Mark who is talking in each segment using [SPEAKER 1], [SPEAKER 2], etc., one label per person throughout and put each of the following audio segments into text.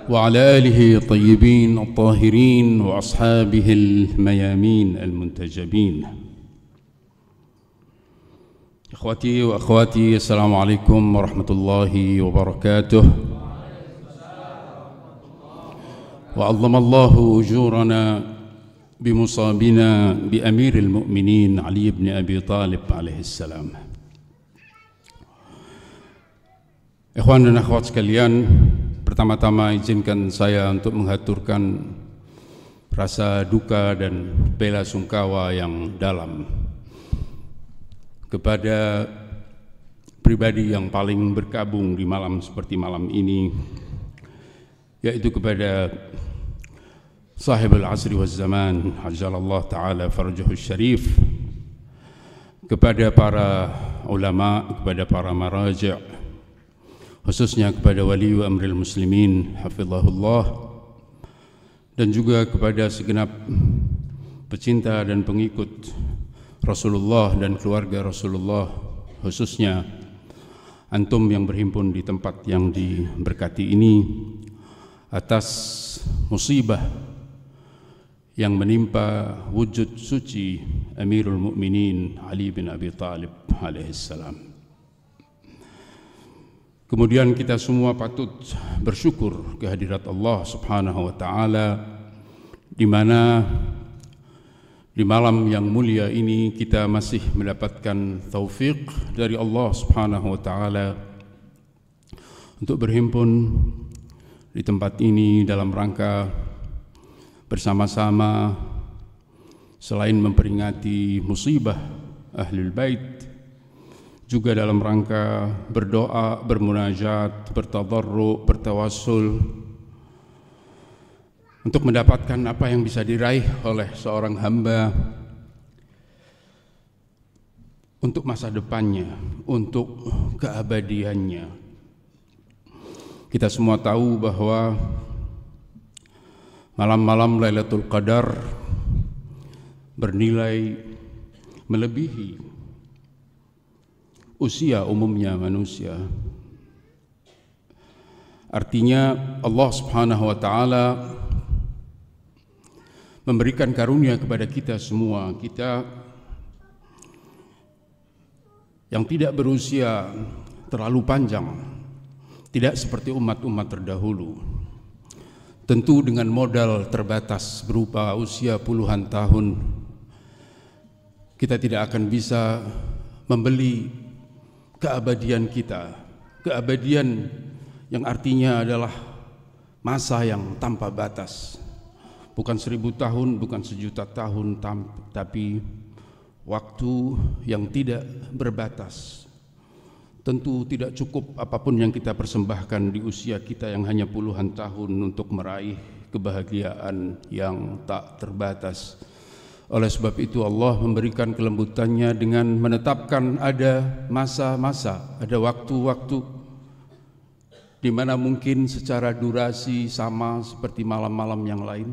[SPEAKER 1] وعلى آله الطيبين الطاهرين وأصحابه الميامين المنتجبين. إخوتي وأخواتي، السلام عليكم ورحمة الله وبركاته. وعظم الله أجورنا بمصابنا بأمير المؤمنين علي بن أبي طالب عليه السلام. Ikhwan dan akhwat sekalian, pertama-tama izinkan saya untuk menghaturkan rasa duka dan bela sungkawa yang dalam kepada pribadi yang paling berkabung di malam seperti malam ini, yaitu kepada sahibul asri wal zaman, ajalallah ta'ala farjahu syarif, kepada para ulama, kepada para maraja', khususnya kepada wali wa amril muslimin hafizahullah, dan juga kepada segenap pecinta dan pengikut Rasulullah dan keluarga Rasulullah, khususnya antum yang berhimpun di tempat yang diberkati ini, atas musibah yang menimpa wujud suci Amirul Mukminin Ali bin Abi Talib alaihissalam. Kemudian kita semua patut bersyukur kehadirat Allah Subhanahu wa taala, di mana di malam yang mulia ini kita masih mendapatkan taufik dari Allah Subhanahu wa taala untuk berhimpun di tempat ini dalam rangka bersama-sama, selain memperingati musibah Ahlul Bait, juga dalam rangka berdoa, bermunajat, bertadarru', bertawassul untuk mendapatkan apa yang bisa diraih oleh seorang hamba untuk masa depannya, untuk keabadiannya. Kita semua tahu bahwa malam-malam Lailatul Qadar bernilai melebihi usia umumnya manusia. Artinya Allah Subhanahu wa taala memberikan karunia kepada kita semua, kita yang tidak berusia terlalu panjang, tidak seperti umat-umat terdahulu, tentu dengan modal terbatas berupa usia puluhan tahun, kita tidak akan bisa membeli keabadian kita, keabadian yang artinya adalah masa yang tanpa batas, bukan 1000 tahun, bukan 1.000.000 tahun, tapi waktu yang tidak berbatas. Tentu tidak cukup apapun yang kita persembahkan di usia kita yang hanya puluhan tahun untuk meraih kebahagiaan yang tak terbatas. Oleh sebab itu Allah memberikan kelembutannya dengan menetapkan ada masa-masa, ada waktu-waktu di mana mungkin secara durasi sama seperti malam-malam yang lain,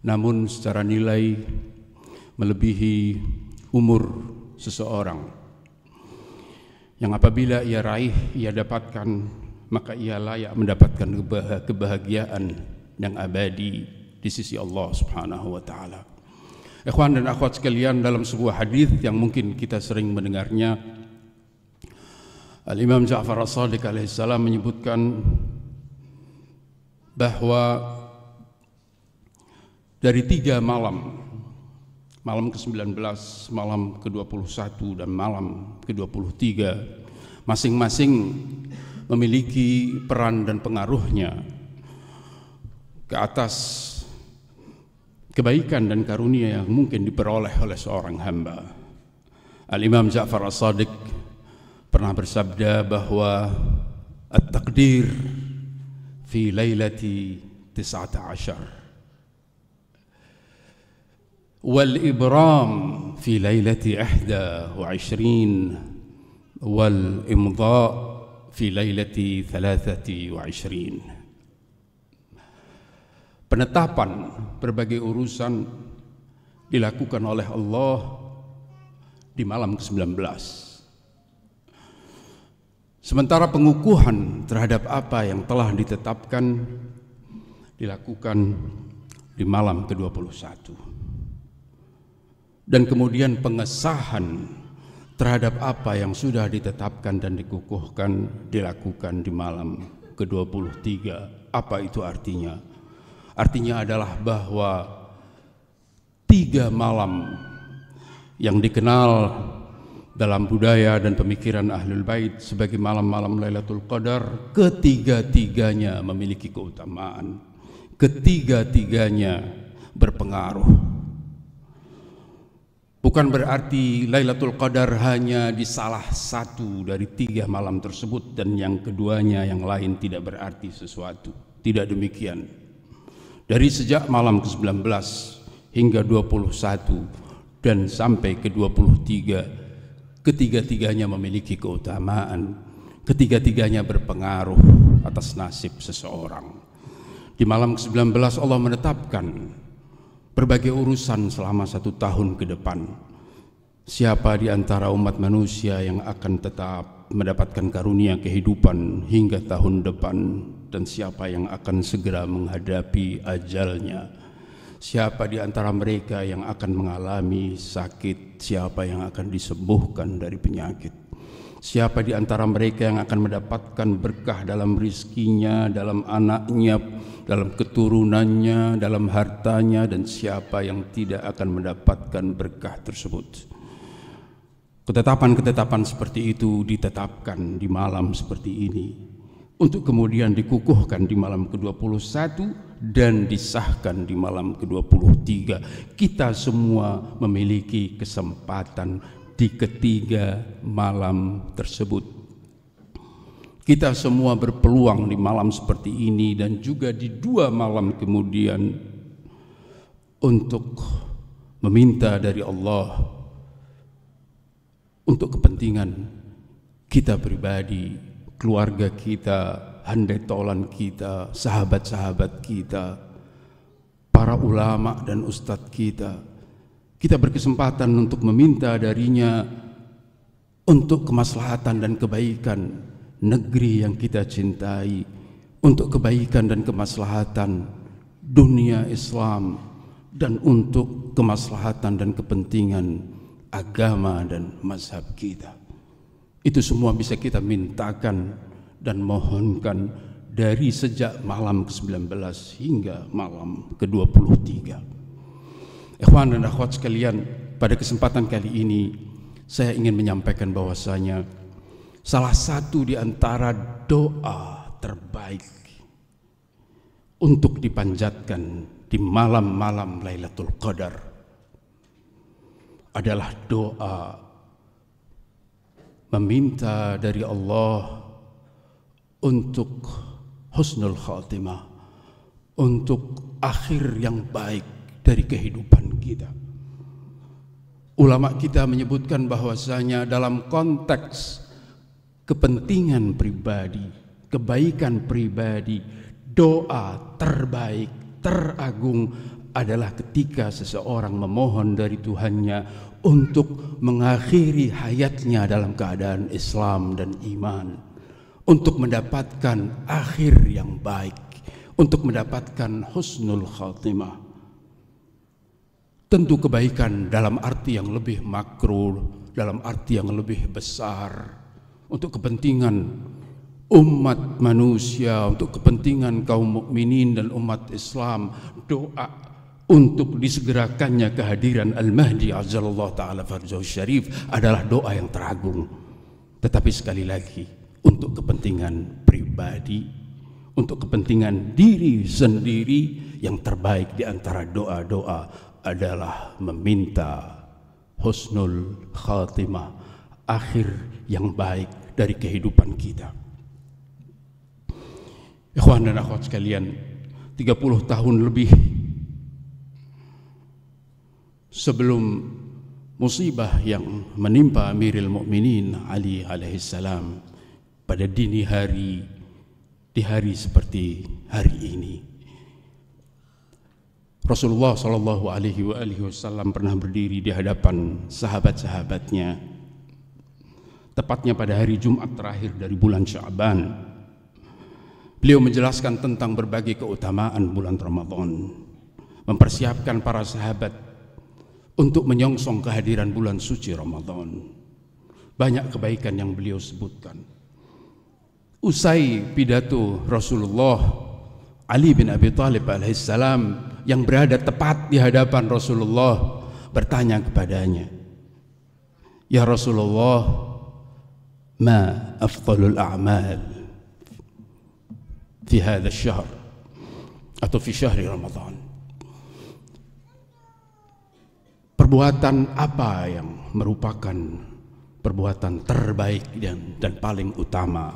[SPEAKER 1] namun secara nilai melebihi umur seseorang, yang apabila ia raih, ia dapatkan, maka ia layak mendapatkan kebahagiaan yang abadi di sisi Allah Subhanahu wa taala. Ikhwan dan akhwat sekalian, dalam sebuah hadis yang mungkin kita sering mendengarnya, Al-Imam Ja'far As-Shadiq alaihissalam menyebutkan bahwa dari 3 malam, malam ke-19, malam ke-21 dan malam ke-23, masing-masing memiliki peran dan pengaruhnya ke atas kebaikan dan karunia yang mungkin diperoleh oleh seorang hamba. Al-Imam Ja'far As-Shadiq pernah bersabda bahwa at-taqdir fi lailati 19 wal ibram fi lailati 21 wal imdha fi lailati 23. Penetapan berbagai urusan dilakukan oleh Allah di malam ke-19. Sementara pengukuhan terhadap apa yang telah ditetapkan dilakukan di malam ke-21. Dan kemudian pengesahan terhadap apa yang sudah ditetapkan dan dikukuhkan dilakukan di malam ke-23. Apa itu artinya? Artinya adalah bahwa 3 malam yang dikenal dalam budaya dan pemikiran Ahlul Bait sebagai malam-malam Lailatul Qadar, ketiga-tiganya memiliki keutamaan, ketiga-tiganya berpengaruh. Bukan berarti Lailatul Qadar hanya di salah satu dari 3 malam tersebut dan yang keduanya yang lain tidak berarti sesuatu. Tidak demikian. Dari sejak malam ke-19 hingga 21 dan sampai ke-23, ketiga-tiganya memiliki keutamaan, ketiga-tiganya berpengaruh atas nasib seseorang. Di malam ke-19 Allah menetapkan berbagai urusan selama 1 tahun ke depan. Siapa di antara umat manusia yang akan tetap mendapatkan karunia kehidupan hingga tahun depan, dan siapa yang akan segera menghadapi ajalnya. Siapa di antara mereka yang akan mengalami sakit, siapa yang akan disembuhkan dari penyakit. Siapa di antara mereka yang akan mendapatkan berkah dalam rizkinya, dalam anaknya, dalam keturunannya, dalam hartanya, dan siapa yang tidak akan mendapatkan berkah tersebut. Ketetapan-ketetapan seperti itu ditetapkan di malam seperti ini, untuk kemudian dikukuhkan di malam ke-21 dan disahkan di malam ke-23. Kita semua memiliki kesempatan di ketiga malam tersebut. Kita semua berpeluang di malam seperti ini dan juga di 2 malam kemudian untuk meminta dari Allah untuk kepentingan kita pribadi, keluarga kita, handai tolan kita, sahabat-sahabat kita, para ulama dan ustadz kita. Kita berkesempatan untuk meminta darinya untuk kemaslahatan dan kebaikan negeri yang kita cintai, untuk kebaikan dan kemaslahatan dunia Islam, dan untuk kemaslahatan dan kepentingan agama dan mazhab kita. Itu semua bisa kita mintakan dan mohonkan dari sejak malam ke-19 hingga malam ke-23. Ikhwan dan akhwat sekalian, pada kesempatan kali ini saya ingin menyampaikan bahwasanya salah satu di antara doa terbaik untuk dipanjatkan di malam-malam Lailatul Qadar adalah doa meminta dari Allah untuk husnul khatimah, untuk akhir yang baik dari kehidupan kita. Ulama kita menyebutkan bahwasanya dalam konteks kepentingan pribadi, kebaikan pribadi, doa terbaik, teragung adalah ketika seseorang memohon dari Tuhannya untuk mengakhiri hayatnya dalam keadaan Islam dan iman, untuk mendapatkan akhir yang baik, untuk mendapatkan husnul khatimah. Tentu kebaikan dalam arti yang lebih makro, dalam arti yang lebih besar, untuk kepentingan umat manusia, untuk kepentingan kaum mukminin dan umat Islam. Doa untuk disegerakannya kehadiran Al-Mahdi azzalallahu ta'ala farjahu syarif adalah doa yang teragung. Tetapi sekali lagi, untuk kepentingan pribadi, untuk kepentingan diri sendiri, yang terbaik di antara doa-doa adalah meminta husnul khatimah, akhir yang baik dari kehidupan kita. Ikhwan dan akhwat sekalian, 30 tahun lebih sebelum musibah yang menimpa Amirul Mukminin Ali alaihissalam pada dini hari, di hari seperti hari ini, Rasulullah sallallahu alaihi wasallam pernah berdiri di hadapan sahabat-sahabatnya, tepatnya pada hari Jumat terakhir dari bulan Sya'ban. Beliau menjelaskan tentang berbagai keutamaan bulan Ramadan, mempersiapkan para sahabat untuk menyongsong kehadiran bulan suci Ramadan. Banyak kebaikan yang beliau sebutkan. Usai pidato Rasulullah, Ali bin Abi Thalib alaihissalam yang berada tepat di hadapan Rasulullah bertanya kepadanya, "Ya Rasulullah, ma afdalul a'mal fi hadha syahr atau fi syahri Ramadan?" Perbuatan apa yang merupakan perbuatan terbaik dan paling utama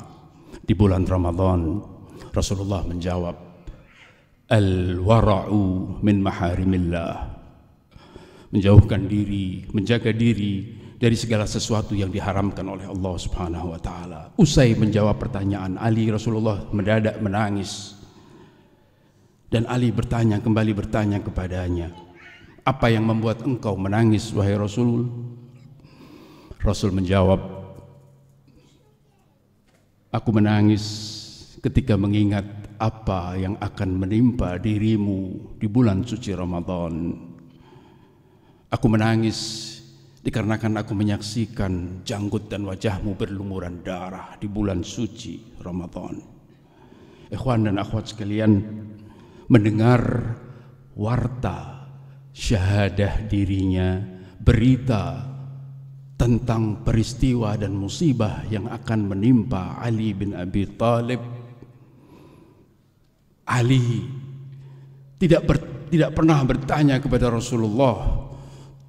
[SPEAKER 1] di bulan Ramadan? Rasulullah menjawab, al-wara'u min maharimillah, menjauhkan diri, menjaga diri dari segala sesuatu yang diharamkan oleh Allah Subhanahu wa taala. Usai menjawab pertanyaan Ali, Rasulullah mendadak menangis. Dan Ali kembali bertanya kepadanya, "Apa yang membuat engkau menangis, wahai Rasul?" Rasul menjawab, "Aku menangis ketika mengingat apa yang akan menimpa dirimu di bulan suci Ramadan. Aku menangis dikarenakan aku menyaksikan janggut dan wajahmu berlumuran darah di bulan suci Ramadan." Ikhwan dan akhwat sekalian, mendengar warta syahadah dirinya, berita tentang peristiwa dan musibah yang akan menimpa Ali bin Abi Thalib, Ali tidak pernah bertanya kepada Rasulullah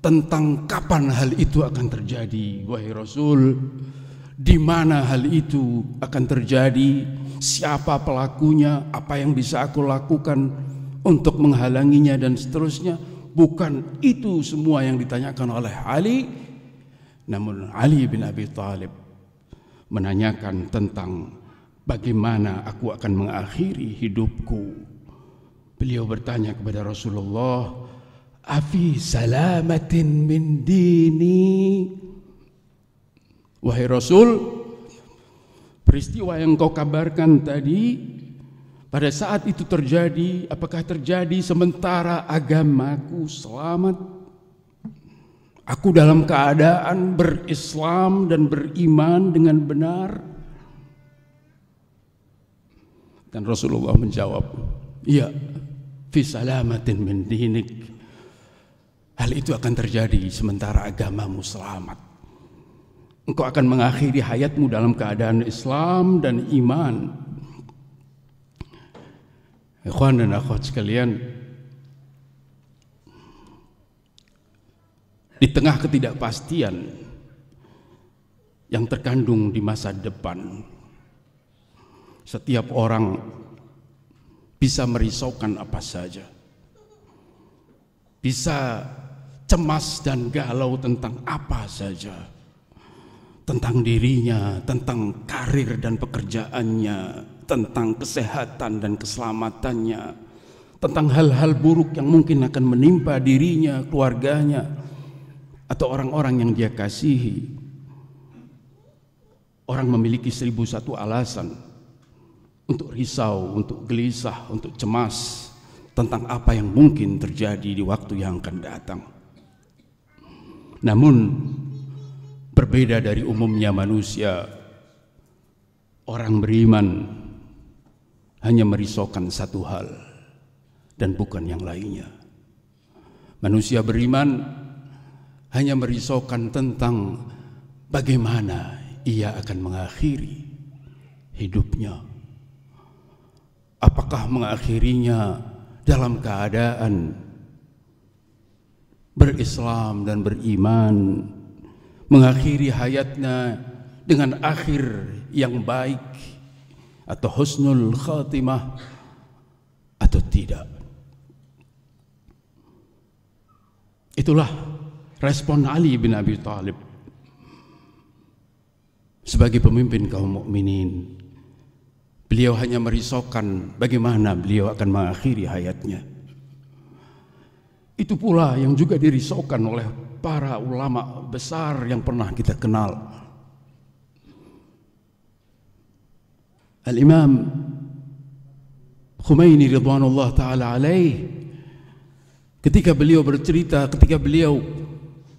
[SPEAKER 1] tentang kapan hal itu akan terjadi. "Wahai Rasul, di mana hal itu akan terjadi? Siapa pelakunya? Apa yang bisa aku lakukan untuk menghalanginya?" dan seterusnya. Bukan itu semua yang ditanyakan oleh Ali. Namun Ali bin Abi Thalib menanyakan tentang bagaimana aku akan mengakhiri hidupku. Beliau bertanya kepada Rasulullah, "Afi salamatin min dini?" Wahai Rasul, peristiwa yang kau kabarkan tadi, pada saat itu terjadi, apakah terjadi sementara agamaku selamat? Aku dalam keadaan berislam dan beriman dengan benar? Dan Rasulullah menjawab, "Iya, fi salamatin min dinik." Hal itu akan terjadi sementara agamamu selamat. Engkau akan mengakhiri hayatmu dalam keadaan Islam dan iman. Ikhwan dan akhwat sekalian, di tengah ketidakpastian yang terkandung di masa depan, setiap orang bisa merisaukan apa saja, bisa cemas dan galau tentang apa saja, tentang dirinya, tentang karir dan pekerjaannya, tentang kesehatan dan keselamatannya, tentang hal-hal buruk yang mungkin akan menimpa dirinya, keluarganya, atau orang-orang yang dia kasihi. Orang memiliki 1001 alasan untuk risau, untuk gelisah, untuk cemas tentang apa yang mungkin terjadi di waktu yang akan datang. Namun berbeda dari umumnya manusia, orang beriman hanya merisaukan satu hal dan bukan yang lainnya. Manusia beriman hanya merisaukan tentang bagaimana ia akan mengakhiri hidupnya. Apakah mengakhirinya dalam keadaan berislam dan beriman, mengakhiri hayatnya dengan akhir yang baik atau husnul khatimah, atau tidak. Itulah respon Ali bin Abi Thalib sebagai pemimpin kaum mukminin. Beliau hanya merisaukan bagaimana beliau akan mengakhiri hayatnya. Itu pula yang juga dirisaukan oleh para ulama besar yang pernah kita kenal. Al-Imam Khomeini ridwanullah ta'ala alaih, ketika beliau bercerita, ketika beliau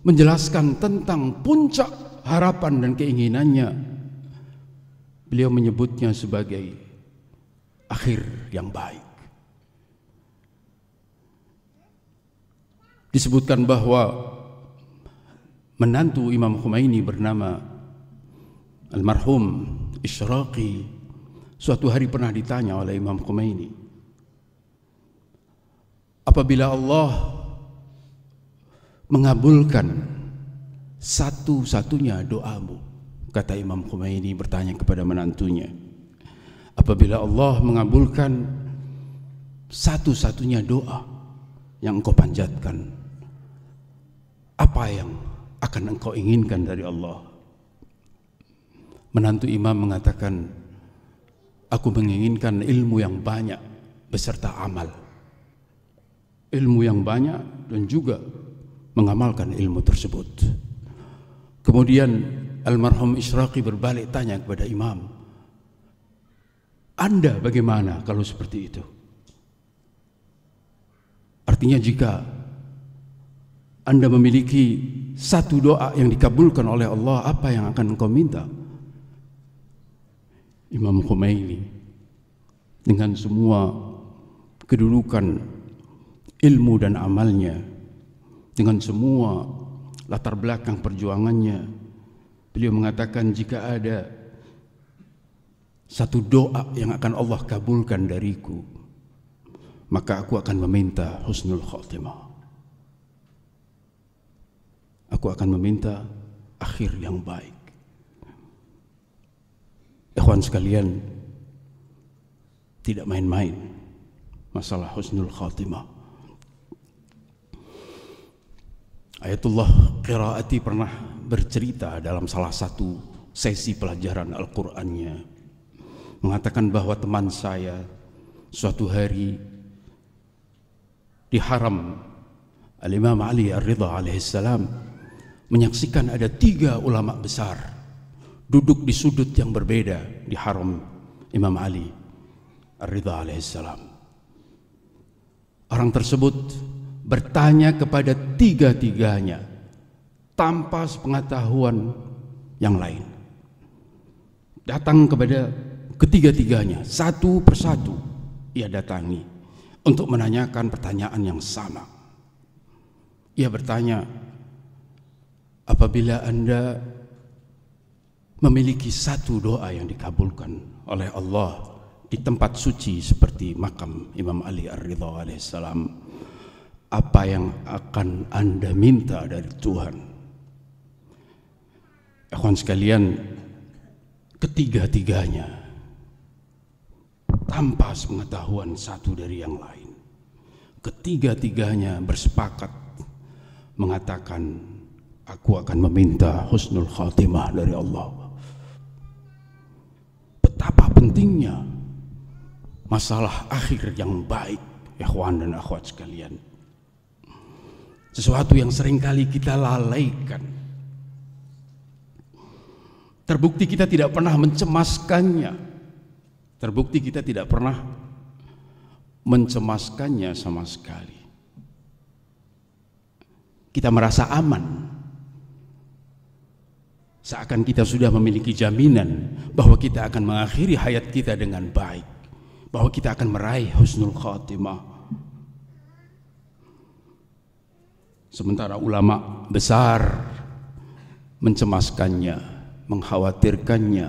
[SPEAKER 1] menjelaskan tentang puncak harapan dan keinginannya, beliau menyebutnya sebagai akhir yang baik. Disebutkan bahwa menantu Imam Khomeini bernama almarhum Ishraqi suatu hari pernah ditanya oleh Imam Khomeini, apabila Allah mengabulkan satu-satunya doamu, kata Imam Khomeini bertanya kepada menantunya, apabila Allah mengabulkan satu-satunya doa yang engkau panjatkan, apa yang akan engkau inginkan dari Allah? Menantu imam mengatakan, aku menginginkan ilmu yang banyak beserta amal. Ilmu yang banyak dan juga mengamalkan ilmu tersebut. Kemudian almarhum Ishraqi berbalik tanya kepada imam, Anda bagaimana kalau seperti itu? Artinya jika Anda memiliki satu doa yang dikabulkan oleh Allah, apa yang akan engkau minta? Imam Khomeini dengan semua kedudukan ilmu dan amalnya, dengan semua latar belakang perjuangannya, beliau mengatakan, jika ada satu doa yang akan Allah kabulkan dariku, maka aku akan meminta husnul khatimah. Aku akan meminta akhir yang baik. Ikhwan sekalian, tidak main-main masalah husnul khatimah. Ayatullah Qiraati pernah bercerita dalam salah satu sesi pelajaran Al-Qur'annya, mengatakan bahwa teman saya suatu hari di haram Al-Imam Ali Ar-Ridha alaihissalam menyaksikan ada 3 ulama besar duduk di sudut yang berbeda di haram Imam Ali Ar-Ridha alaihissalam. Orang tersebut bertanya kepada 3-tiganya tanpa sepengetahuan yang lain. Datang kepada ketiga-tiganya, satu persatu ia datangi untuk menanyakan pertanyaan yang sama. Ia bertanya, apabila Anda memiliki satu doa yang dikabulkan oleh Allah di tempat suci seperti makam Imam Ali Ar-Ridha alaihissalam, apa yang akan Anda minta dari Tuhan? Ikhwan sekalian, ketiga-tiganya tanpa sepengetahuan satu dari yang lain, ketiga-tiganya bersepakat mengatakan, aku akan meminta husnul khatimah dari Allah. Betapa pentingnya masalah akhir yang baik, ikhwan dan akhwat sekalian. Sesuatu yang seringkali kita lalaikan. Terbukti kita tidak pernah mencemaskannya. Terbukti kita tidak pernah mencemaskannya sama sekali. Kita merasa aman, seakan kita sudah memiliki jaminan bahwa kita akan mengakhiri hayat kita dengan baik, bahwa kita akan meraih husnul khatimah. Sementara ulama besar mencemaskannya, mengkhawatirkannya.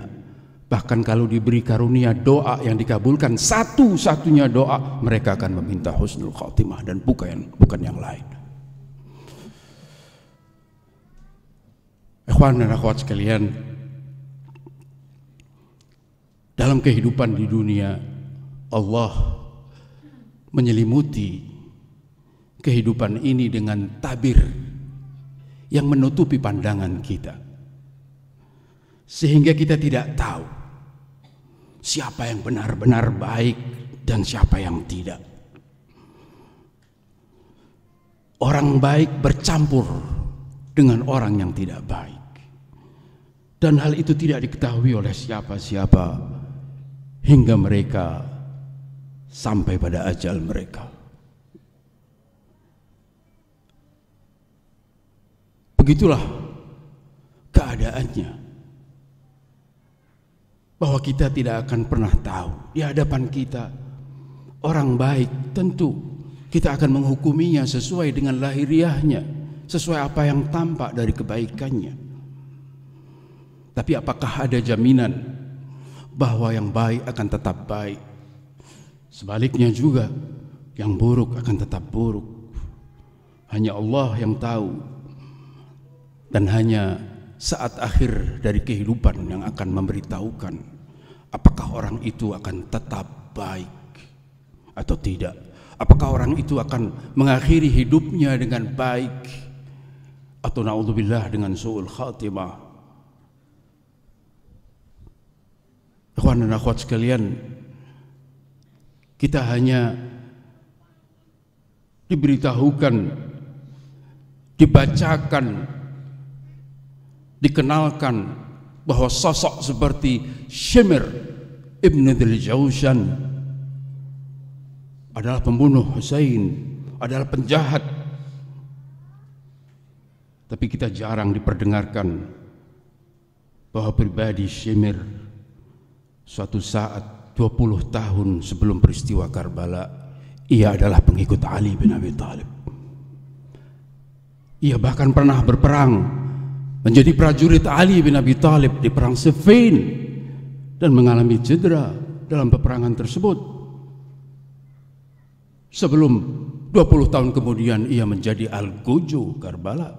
[SPEAKER 1] Bahkan kalau diberi karunia doa yang dikabulkan, satu-satunya doa, mereka akan meminta husnul khatimah dan bukan yang lain. Ikhwan dan akhwat sekalian, dalam kehidupan di dunia, Allah menyelimuti kehidupan ini dengan tabir yang menutupi pandangan kita, sehingga kita tidak tahu siapa yang benar-benar baik dan siapa yang tidak. Orang baik bercampur dengan orang yang tidak baik, dan hal itu tidak diketahui oleh siapa-siapa hingga mereka sampai pada ajal mereka. Begitulah keadaannya, bahwa kita tidak akan pernah tahu di hadapan kita orang baik. Tentu kita akan menghukuminya sesuai dengan lahiriahnya, sesuai apa yang tampak dari kebaikannya. Tapi apakah ada jaminan bahwa yang baik akan tetap baik? Sebaliknya juga, yang buruk akan tetap buruk. Hanya Allah yang tahu. Dan hanya saat akhir dari kehidupan yang akan memberitahukan apakah orang itu akan tetap baik atau tidak. Apakah orang itu akan mengakhiri hidupnya dengan baik atau na'udzubillah dengan su'ul khatimah. Ikhwan dan akhwat sekalian, kita hanya diberitahukan, dibacakan, dikenalkan bahwa sosok seperti Shimr ibn Dzil Jawshan adalah pembunuh Husain, adalah penjahat. Tapi kita jarang diperdengarkan bahwa pribadi Shimr suatu saat 20 tahun sebelum peristiwa Karbala, ia adalah pengikut Ali bin Abi Thalib. Ia bahkan pernah berperang menjadi prajurit Ali bin Abi Thalib di perang Siffin dan mengalami cedera dalam peperangan tersebut. Sebelum 20 tahun kemudian ia menjadi Al-Guju Karbala.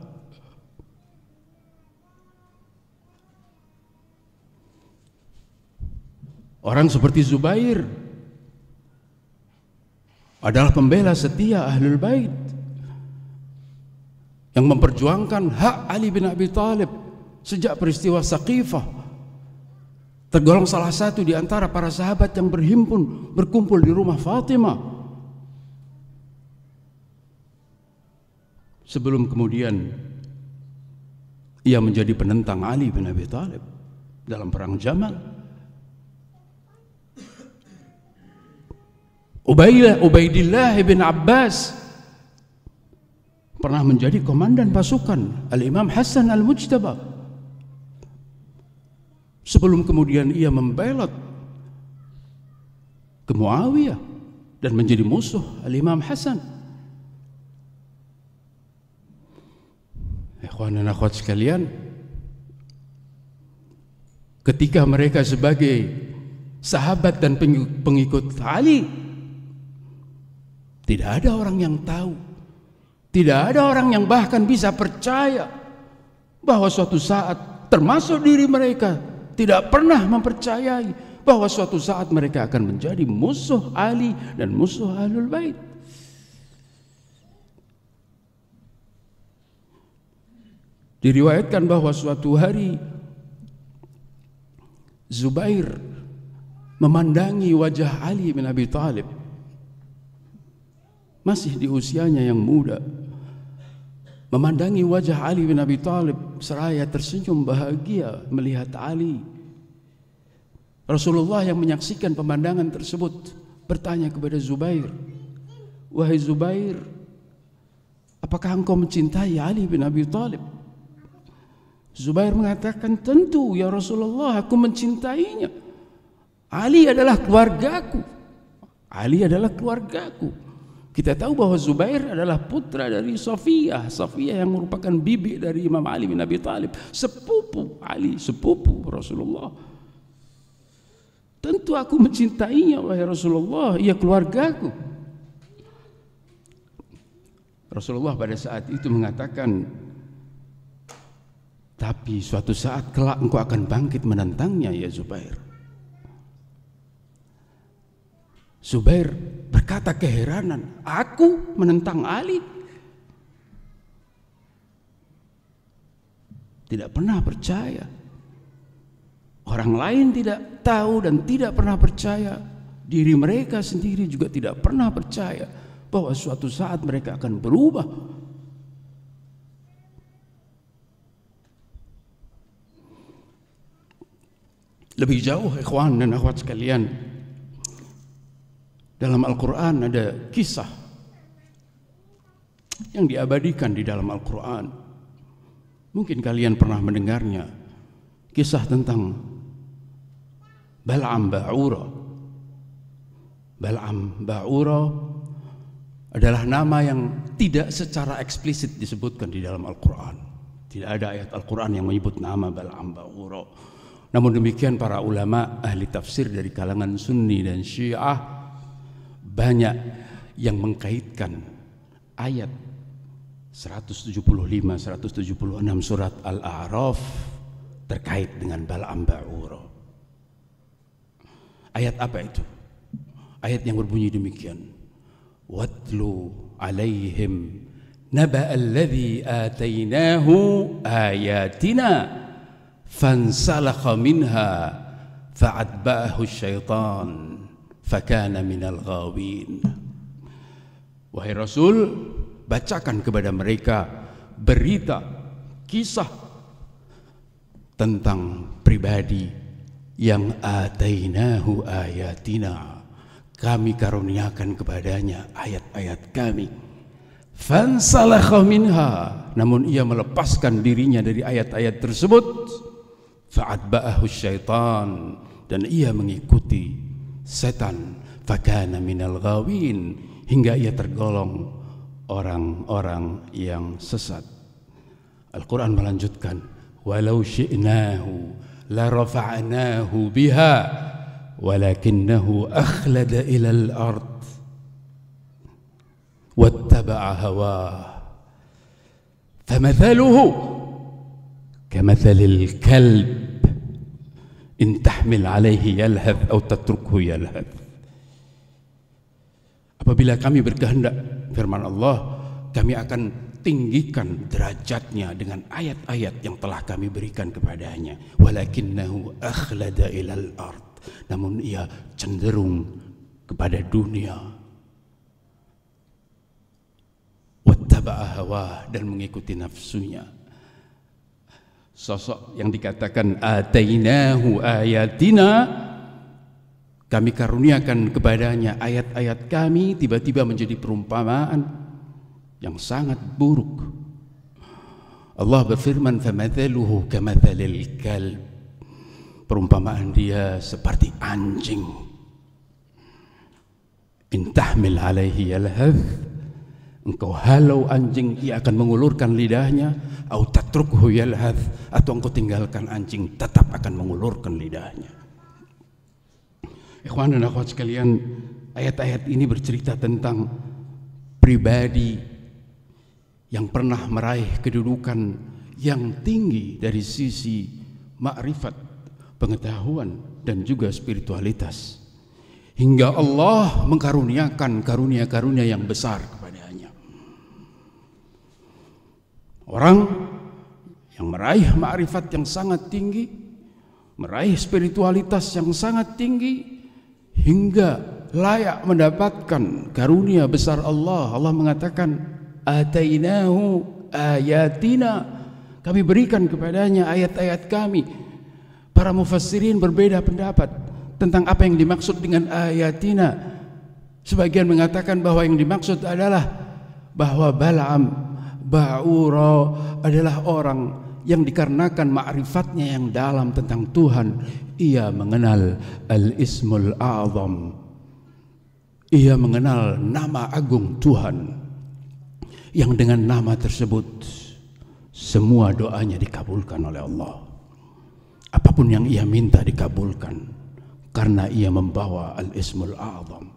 [SPEAKER 1] Orang seperti Zubair adalah pembela setia Ahlul Bait yang memperjuangkan hak Ali bin Abi Thalib sejak peristiwa Saqifah. Tergolong salah satu di antara para sahabat yang berkumpul di rumah Fatimah. Sebelum kemudian ia menjadi penentang Ali bin Abi Thalib dalam perang Jamal. Ubaidillah bin Abbas pernah menjadi komandan pasukan Al-Imam Hasan Al-Mujtaba sebelum kemudian ia membelot ke Muawiyah dan menjadi musuh Al-Imam Hasan. Ikhwan dan akhwat sekalian, ketika mereka sebagai sahabat dan pengikut Ali, tidak ada orang yang tahu, tidak ada orang yang bahkan bisa percaya bahwa suatu saat, termasuk diri mereka, tidak pernah mempercayai bahwa suatu saat mereka akan menjadi musuh Ali dan musuh Ahlul Bait. Diriwayatkan bahwa suatu hari Zubair memandangi wajah Ali bin Abi Thalib, masih di usianya yang muda, memandangi wajah Ali bin Abi Thalib seraya tersenyum bahagia melihat Ali. Rasulullah yang menyaksikan pemandangan tersebut bertanya kepada Zubair, "Wahai Zubair, apakah engkau mencintai Ali bin Abi Thalib?" Zubair mengatakan, "Tentu ya Rasulullah, aku mencintainya. Ali adalah keluargaku. Ali adalah keluargaku." Kita tahu bahwa Zubair adalah putra dari Safiyah yang merupakan bibi dari Imam Ali bin Abi Thalib, sepupu Ali, sepupu Rasulullah. Tentu aku mencintainya wahai Rasulullah, ia keluargaku. Rasulullah pada saat itu mengatakan, "Tapi suatu saat kelak engkau akan bangkit menentangnya ya Zubair." Zubair berkata keheranan, "Aku menentang Ali?" Tidak pernah percaya. Orang lain tidak tahu dan tidak pernah percaya. Diri mereka sendiri juga tidak pernah percaya bahwa suatu saat mereka akan berubah. Lebih jauh ikhwan dan akhwat sekalian, Dalam Al-Quran ada kisah yang diabadikan di dalam Al-Quran. Mungkin kalian pernah mendengarnya. Kisah tentang Bal'am Ba'ura. Bal'am Ba'ura adalah nama yang tidak secara eksplisit disebutkan di dalam Al-Quran. Tidak ada ayat Al-Quran yang menyebut nama Bal'am Ba'ura. Namun demikian para ulama ahli tafsir dari kalangan Sunni dan Syiah banyak yang mengkaitkan ayat 175, 176 surat Al-A'raf terkait dengan Bal'am Ba'ura. Ayat apa itu? Ayat yang berbunyi demikian. Watlu alaihim naba'alladzi atainahu ayatina fansalakha minha fa'atba'ahu syaitan fakana minal ghawin. Wahai Rasul, bacakan kepada mereka berita kisah tentang pribadi yang atainahu ayatina, kami karuniakan kepadanya ayat-ayat kami. Fansalakha minha, namun ia melepaskan dirinya dari ayat-ayat tersebut. Fa'atba'ahu syaitan, dan ia mengikuti setan. Fakana minal ghawin, hingga ia tergolong orang-orang yang sesat. Al-Quran melanjutkan, walau syi'nahu la rafa'nahu biha walakinnahu akhlada ilal ard wattaba'a hawah famathaluhu kamathalil kalb in tahmil alaihi yalhath atau tatrukhu yalhath. Apabila kami berkehendak, firman Allah, kami akan tinggikan derajatnya dengan ayat-ayat yang telah kami berikan kepadanya. Walakinnahu akhlada ilal ard, namun ia cenderung kepada dunia. Wattaba'a hawa, dan mengikuti nafsunya. Sosok yang dikatakan atainahu ayatina, kami karuniakan kepadanya ayat-ayat kami, tiba-tiba menjadi perumpamaan yang sangat buruk. Allah berfirman, famathaluhu kamathalil kalb, perumpamaan dia seperti anjing. In tahmil alaihi yalhath, engkau halau anjing, ia akan mengulurkan lidahnya. Au tatrukhu yalhath, atau engkau tinggalkan anjing, tetap akan mengulurkan lidahnya. Ikhwan dan akhwat sekalian, ayat-ayat ini bercerita tentang pribadi yang pernah meraih kedudukan yang tinggi dari sisi makrifat, pengetahuan, dan juga spiritualitas, hingga Allah mengkaruniakan karunia-karunia yang besar kepadanya. Orang yang meraih makrifat yang sangat tinggi, meraih spiritualitas yang sangat tinggi, hingga layak mendapatkan karunia besar Allah. Allah mengatakan, atainahu ayatina, kami berikan kepadanya ayat-ayat kami. Para mufassirin berbeda pendapat tentang apa yang dimaksud dengan ayatina. Sebagian mengatakan bahwa yang dimaksud adalah bahwa Bal'am Ba'ura adalah orang yang dikarenakan ma'rifatnya yang dalam tentang Tuhan, ia mengenal al-ismul a'zam, ia mengenal nama agung Tuhan, yang dengan nama tersebut semua doanya dikabulkan oleh Allah. Apapun yang ia minta dikabulkan karena ia membawa al-ismul a'zam.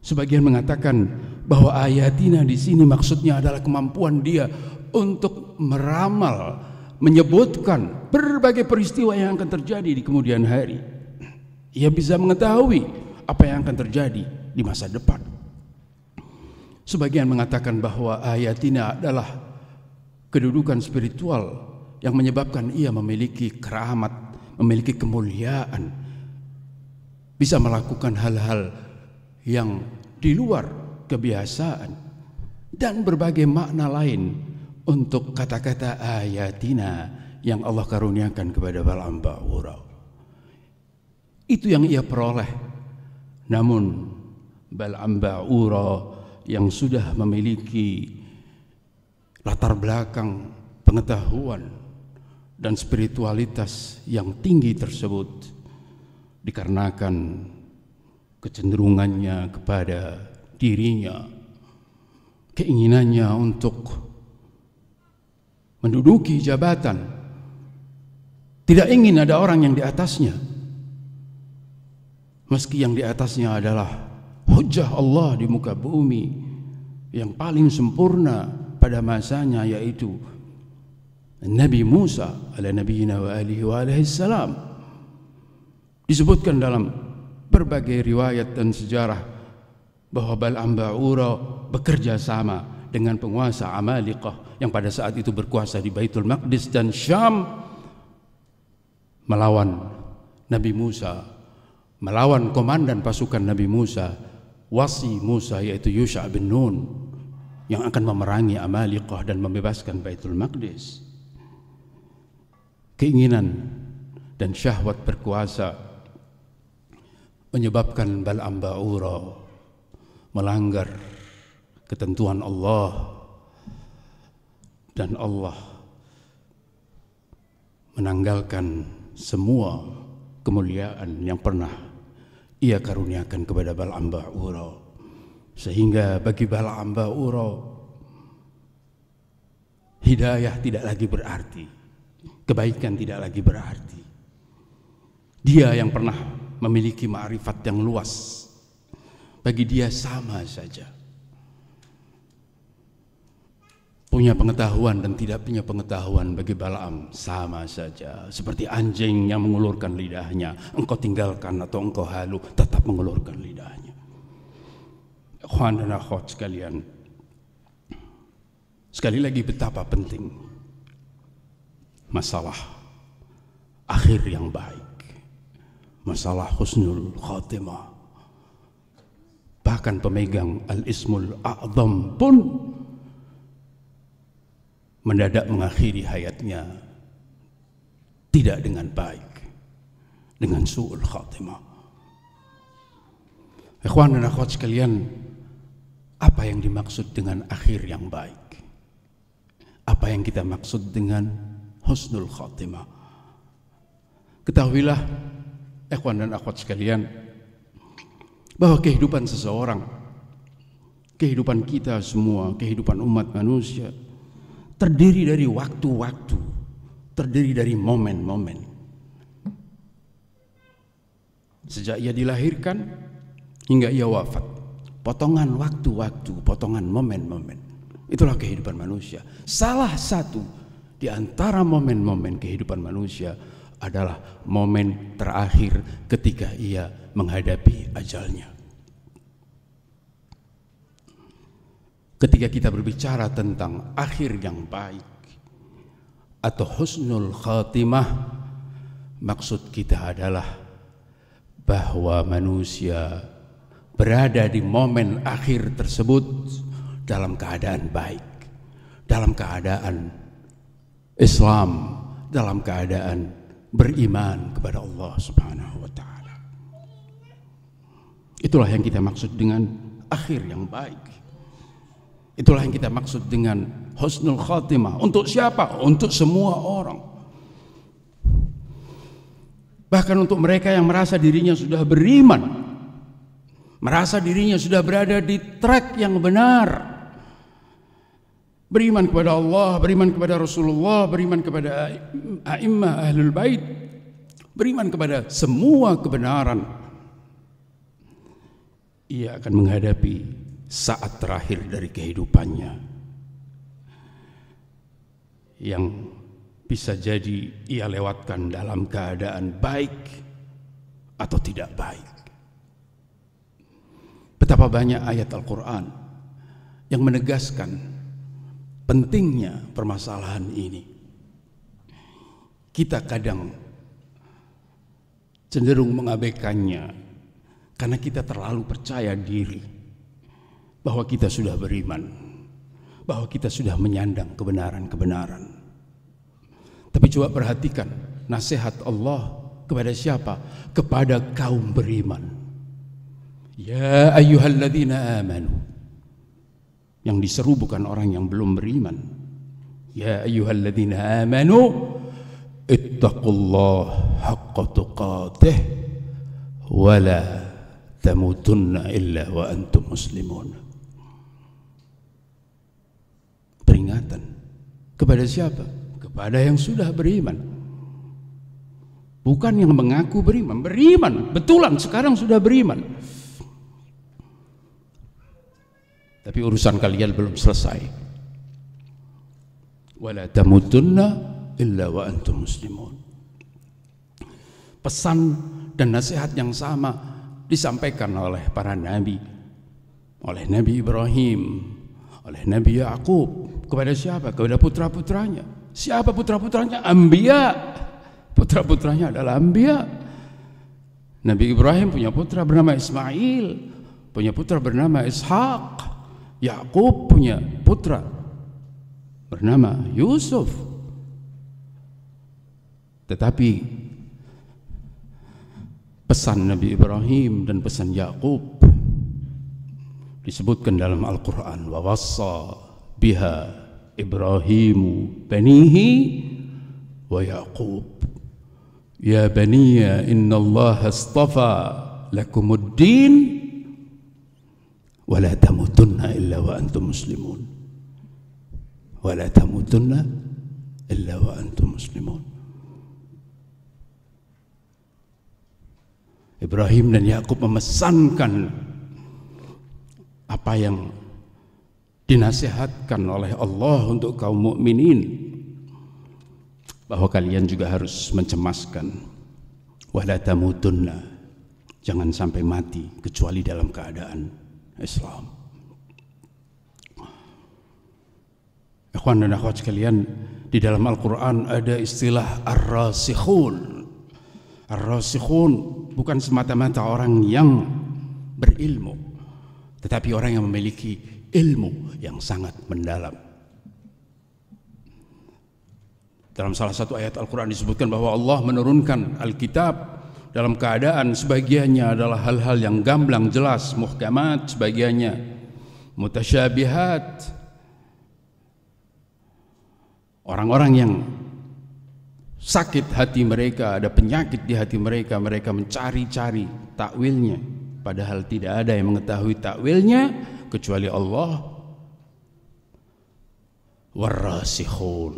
[SPEAKER 1] Sebagian mengatakan bahwa ayatina di sini maksudnya adalah kemampuan dia untuk meramal, menyebutkan berbagai peristiwa yang akan terjadi di kemudian hari. Ia bisa mengetahui apa yang akan terjadi di masa depan. Sebagian mengatakan bahwa ayatina adalah kedudukan spiritual yang menyebabkan ia memiliki keramat, memiliki kemuliaan, bisa melakukan hal-hal yang di luar kebiasaan, dan berbagai makna lain untuk kata-kata ayatina yang Allah karuniakan kepada Bal'am Ba'ura. Itu yang ia peroleh. Namun Bal'am Ba'ura yang sudah memiliki latar belakang pengetahuan dan spiritualitas yang tinggi tersebut dikarenakan kecenderungannya kepada dirinya, keinginannya untuk menduduki jabatan, tidak ingin ada orang yang di atasnya, meski yang di atasnya adalah hujjah Allah di muka bumi yang paling sempurna pada masanya, yaitu Nabi Musa ala nabiyina wa alihi wa alaihi salam. Disebutkan dalam berbagai riwayat dan sejarah bahwa Bal'am Ba'ura bekerja sama dengan penguasa Amaliqah yang pada saat itu berkuasa di Baitul Maqdis dan Syam, melawan Nabi Musa, melawan komandan pasukan Nabi Musa, wasi Musa, yaitu Yusha bin Nun, yang akan memerangi Amaliqah dan membebaskan Baitul Maqdis. Keinginan dan syahwat berkuasa menyebabkan Bal'am Ba'ura melanggar ketentuan Allah, dan Allah menanggalkan semua kemuliaan yang pernah Ia karuniakan kepada Bal'am Ba'ura, sehingga bagi Bal'am Ba'ura hidayah tidak lagi berarti, kebaikan tidak lagi berarti. Dia yang pernah memiliki ma'rifat yang luas, bagi dia sama saja. Punya pengetahuan dan tidak punya pengetahuan bagi Bal'am sama saja. Seperti anjing yang mengulurkan lidahnya, engkau tinggalkan atau engkau halu, tetap mengulurkan lidahnya. Ikhwan dan akhwat sekalian, sekali lagi betapa penting masalah akhir yang baik, masalah husnul khatimah. Bahkan pemegang al-ismul a'zam pun mendadak mengakhiri hayatnya tidak dengan baik, dengan su'ul khatimah. Ikhwan dan akhwat sekalian, apa yang dimaksud dengan akhir yang baik? Apa yang kita maksud dengan husnul khatimah? Ketahuilah ikhwan dan akhwat sekalian, bahwa kehidupan seseorang, kehidupan kita semua, kehidupan umat manusia terdiri dari waktu-waktu, terdiri dari momen-momen. Sejak ia dilahirkan hingga ia wafat, potongan waktu-waktu, potongan momen-momen. Itulah kehidupan manusia. Salah satu di antara momen-momen kehidupan manusia adalah momen terakhir ketika ia menghadapi ajalnya. Ketika kita berbicara tentang akhir yang baik atau husnul khatimah, maksud kita adalah bahwa manusia berada di momen akhir tersebut dalam keadaan baik, dalam keadaan Islam, dalam keadaan beriman kepada Allah Subhanahu wa ta'ala. Itulah yang kita maksud dengan akhir yang baik. Itulah yang kita maksud dengan husnul khatimah. Untuk siapa? Untuk semua orang. Bahkan untuk mereka yang merasa dirinya sudah beriman, merasa dirinya sudah berada di track yang benar, beriman kepada Allah, beriman kepada Rasulullah, beriman kepada a'immah ahlul bait, beriman kepada semua kebenaran, ia akan menghadapi saat terakhir dari kehidupannya yang bisa jadi ia lewatkan dalam keadaan baik atau tidak baik. Betapa banyak ayat Al-Quran yang menegaskan pentingnya permasalahan ini. Kita kadang cenderung mengabaikannya karena kita terlalu percaya diri bahwa kita sudah beriman, bahwa kita sudah menyandang kebenaran-kebenaran. Tapi coba perhatikan nasihat Allah kepada siapa? Kepada kaum beriman Ya ayyuhalladzina amanu. Yang diseru bukan orang yang belum beriman. Ya ayyuhalladzina amanu ittaqullaha haqqa tuqatih wa la tamutunna illa wa antum muslimun. Peringatan kepada siapa? Kepada yang sudah beriman. Bukan yang mengaku beriman. Beriman, betulan sekarang sudah beriman. Tapi urusan kalian belum selesai. Wala tamutunna illa wa antum muslimun. Pesan dan nasihat yang sama disampaikan oleh para nabi, oleh Nabi Ibrahim, oleh Nabi Yakub. Kepada siapa? Kepada putra-putranya. Siapa putra-putranya? Anbiya. Putra-putranya adalah anbiya. Nabi Ibrahim punya putra bernama Ismail, punya putra bernama Ishak. Yakub punya putra bernama Yusuf. Tetapi pesan Nabi Ibrahim dan pesan Yakub disebutkan dalam Al-Quran. Wa wassa biha Ibrahimu banihi wa Yakub ya baniya inna Allah astafa lakumuddin wa la tamutunna illa wa antum muslimun. Wa la tamutunna illa wa antum muslimun. Ibrahim dan Yakub memesankan apa yang dinasihatkan oleh Allah untuk kaum mukminin, bahwa kalian juga harus mencemaskan. Wala tamutunna, jangan sampai mati kecuali dalam keadaan Islam. Ikhwan dan akhwat sekalian, di dalam Al-Quran ada istilah ar-rasikhun. Ar-rasikhun bukan semata-mata orang yang berilmu, tetapi orang yang memiliki ilmu yang sangat mendalam. Dalam salah satu ayat Al-Quran disebutkan bahwa Allah menurunkan Alkitab dalam keadaan sebagiannya adalah hal-hal yang gamblang jelas, muhkamat, sebagiannya mutasyabihat. Orang-orang yang sakit hati mereka, ada penyakit di hati mereka, mereka mencari-cari takwilnya, padahal tidak ada yang mengetahui takwilnya kecuali Allah. Warasikhun,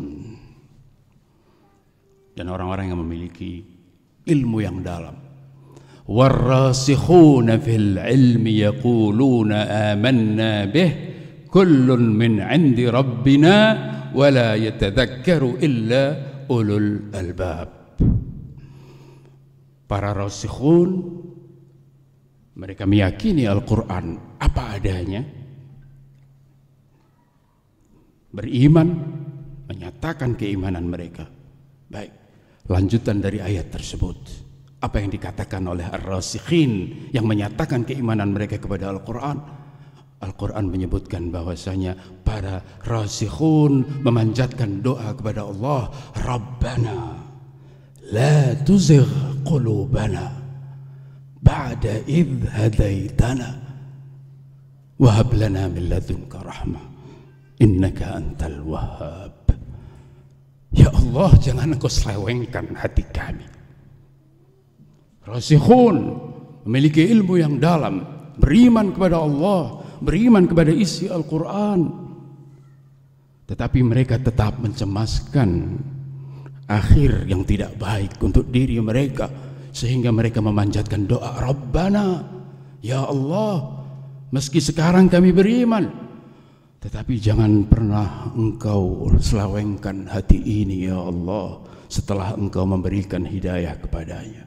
[SPEAKER 1] dan orang-orang yang memiliki ilmu yang dalam. Warasikhuna fil ilmi yaquluna amanna bih kullun min 'indi rabbina wa la yatadhakkaru illa ulul albab. Para rasikhun, mereka meyakini Al-Quran apa adanya, beriman, menyatakan keimanan mereka. Baik, lanjutan dari ayat tersebut, apa yang dikatakan oleh ar-rasikhin yang menyatakan keimanan mereka kepada Al-Quran? Al-Quran menyebutkan bahwasanya para rasikhun memanjatkan doa kepada Allah, Rabbana la tuzigh qulubana ba'da idh hadaitana wa hab lana min ladunka rahmah innaka antal wahhab. Ya Allah, jangan Engkau selewengkan hati kami. Rasikhun memiliki ilmu yang dalam, beriman kepada Allah, beriman kepada isi Al-Quran, tetapi mereka tetap mencemaskan akhir yang tidak baik untuk diri mereka, sehingga mereka memanjatkan doa, Rabbana, ya Allah, meski sekarang kami beriman, tetapi jangan pernah Engkau selawengkan hati ini ya Allah setelah Engkau memberikan hidayah kepadanya.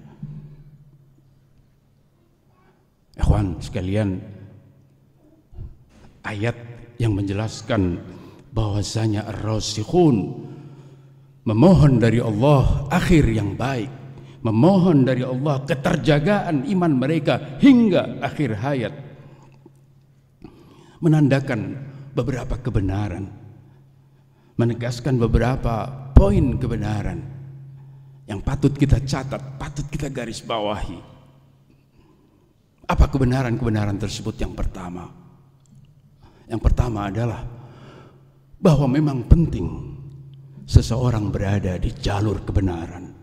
[SPEAKER 1] Ikhwan sekalian, ayat yang menjelaskan bahwasanya ar-rasikhun memohon dari Allah akhir yang baik, memohon dari Allah keterjagaan iman mereka hingga akhir hayat, menandakan beberapa kebenaran, menegaskan beberapa poin kebenaran yang patut kita catat, patut kita garis bawahi. Apa kebenaran-kebenaran tersebut? Yang pertama adalah bahwa memang penting seseorang berada di jalur kebenaran.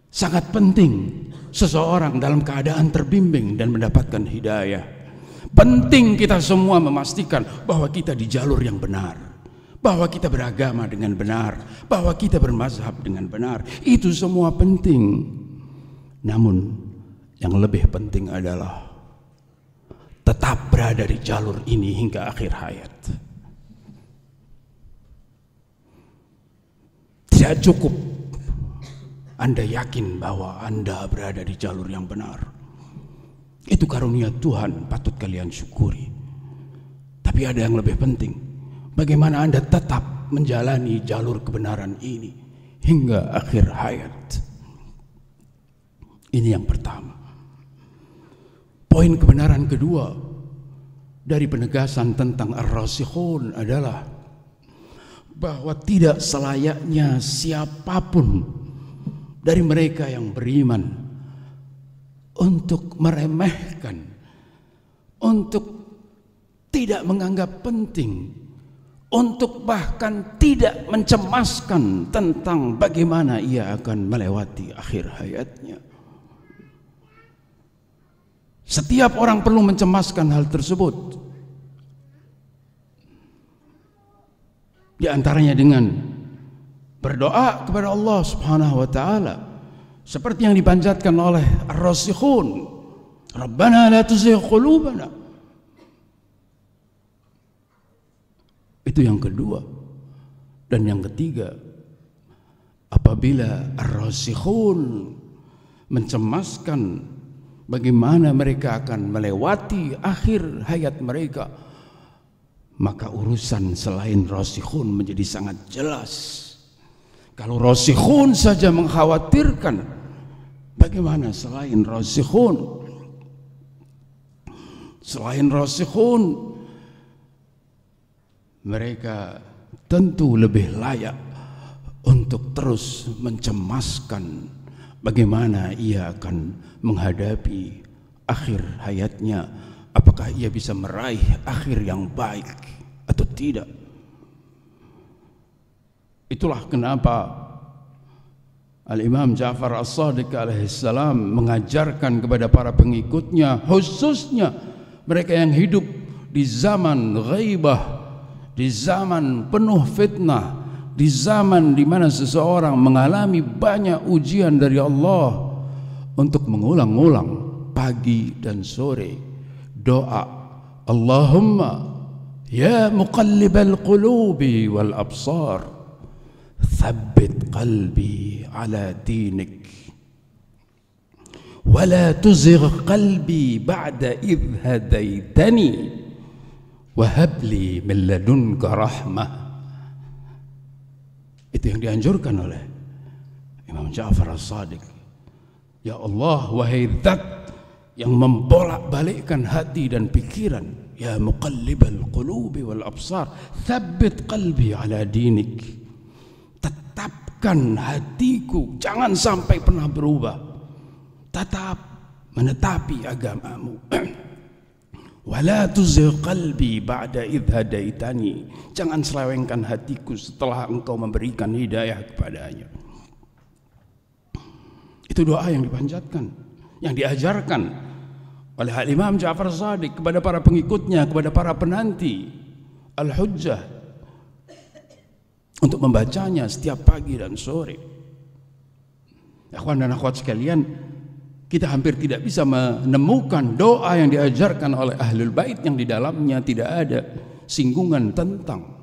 [SPEAKER 1] Sangat penting seseorang dalam keadaan terbimbing dan mendapatkan hidayah. Penting kita semua memastikan bahwa kita di jalur yang benar, bahwa kita beragama dengan benar, bahwa kita bermazhab dengan benar. Itu semua penting. Namun yang lebih penting adalah tetap berada di jalur ini hingga akhir hayat. Tidak cukup Anda yakin bahwa Anda berada di jalur yang benar. Itu karunia Tuhan, patut kalian syukuri. Tapi ada yang lebih penting. Bagaimana Anda tetap menjalani jalur kebenaran ini hingga akhir hayat. Ini yang pertama. Poin kebenaran kedua dari penegasan tentang ar-rasikhun adalah bahwa tidak selayaknya siapapun dari mereka yang beriman untuk meremehkan, untuk tidak menganggap penting, untuk bahkan tidak mencemaskan tentang bagaimana ia akan melewati akhir hayatnya. Setiap orang perlu mencemaskan hal tersebut. Di antaranya dengan berdoa kepada Allah Subhanahu wa taala seperti yang dipanjatkan oleh ar-rasikhun, Rabbana la tuzigh qulubana. Itu yang kedua. Dan yang ketiga, apabila ar-rasikhun mencemaskan bagaimana mereka akan melewati akhir hayat mereka, maka urusan selain rasikhun menjadi sangat jelas. Kalau rasikhun saja mengkhawatirkan, bagaimana selain rasikhun? Selain rasikhun, mereka tentu lebih layak untuk terus mencemaskan bagaimana ia akan menghadapi akhir hayatnya. Apakah ia bisa meraih akhir yang baik atau tidak? Itulah kenapa Al-Imam Ja'far As-Shadiq alaihissalam mengajarkan kepada para pengikutnya, khususnya mereka yang hidup di zaman ghaibah, di zaman penuh fitnah, di zaman di mana seseorang mengalami banyak ujian dari Allah, untuk mengulang-ulang pagi dan sore doa, Allahumma ya muqallibal qulubi wal absar, thabbit qalbi ala dinik, wa la tuzigh qalbi ba'da idh hadaitani, wa habli min ladunka rahmah. Itu yang dianjurkan oleh Imam Ja'far As-Shadiq. Ya Allah, wahai Zat yang membolak-balikkan hati dan pikiran, ya muqallibal qulubi wal absar, tsabbit qalbi ala dinik, tetapkan hatiku jangan sampai pernah berubah, tetap menetapi agamamu. Wala tuzigh qalbi ba'da idh hadaitani, jangan selewengkan hatiku setelah engkau memberikan hidayah kepadanya. Itu doa yang dipanjatkan, yang diajarkan oleh Imam Ja'far As-Shadiq kepada para pengikutnya, kepada para penanti Al-Hujjah, untuk membacanya setiap pagi dan sore. Akhwan dan akhwat sekalian, kita hampir tidak bisa menemukan doa yang diajarkan oleh Ahlul Bait yang di dalamnya tidak ada singgungan tentang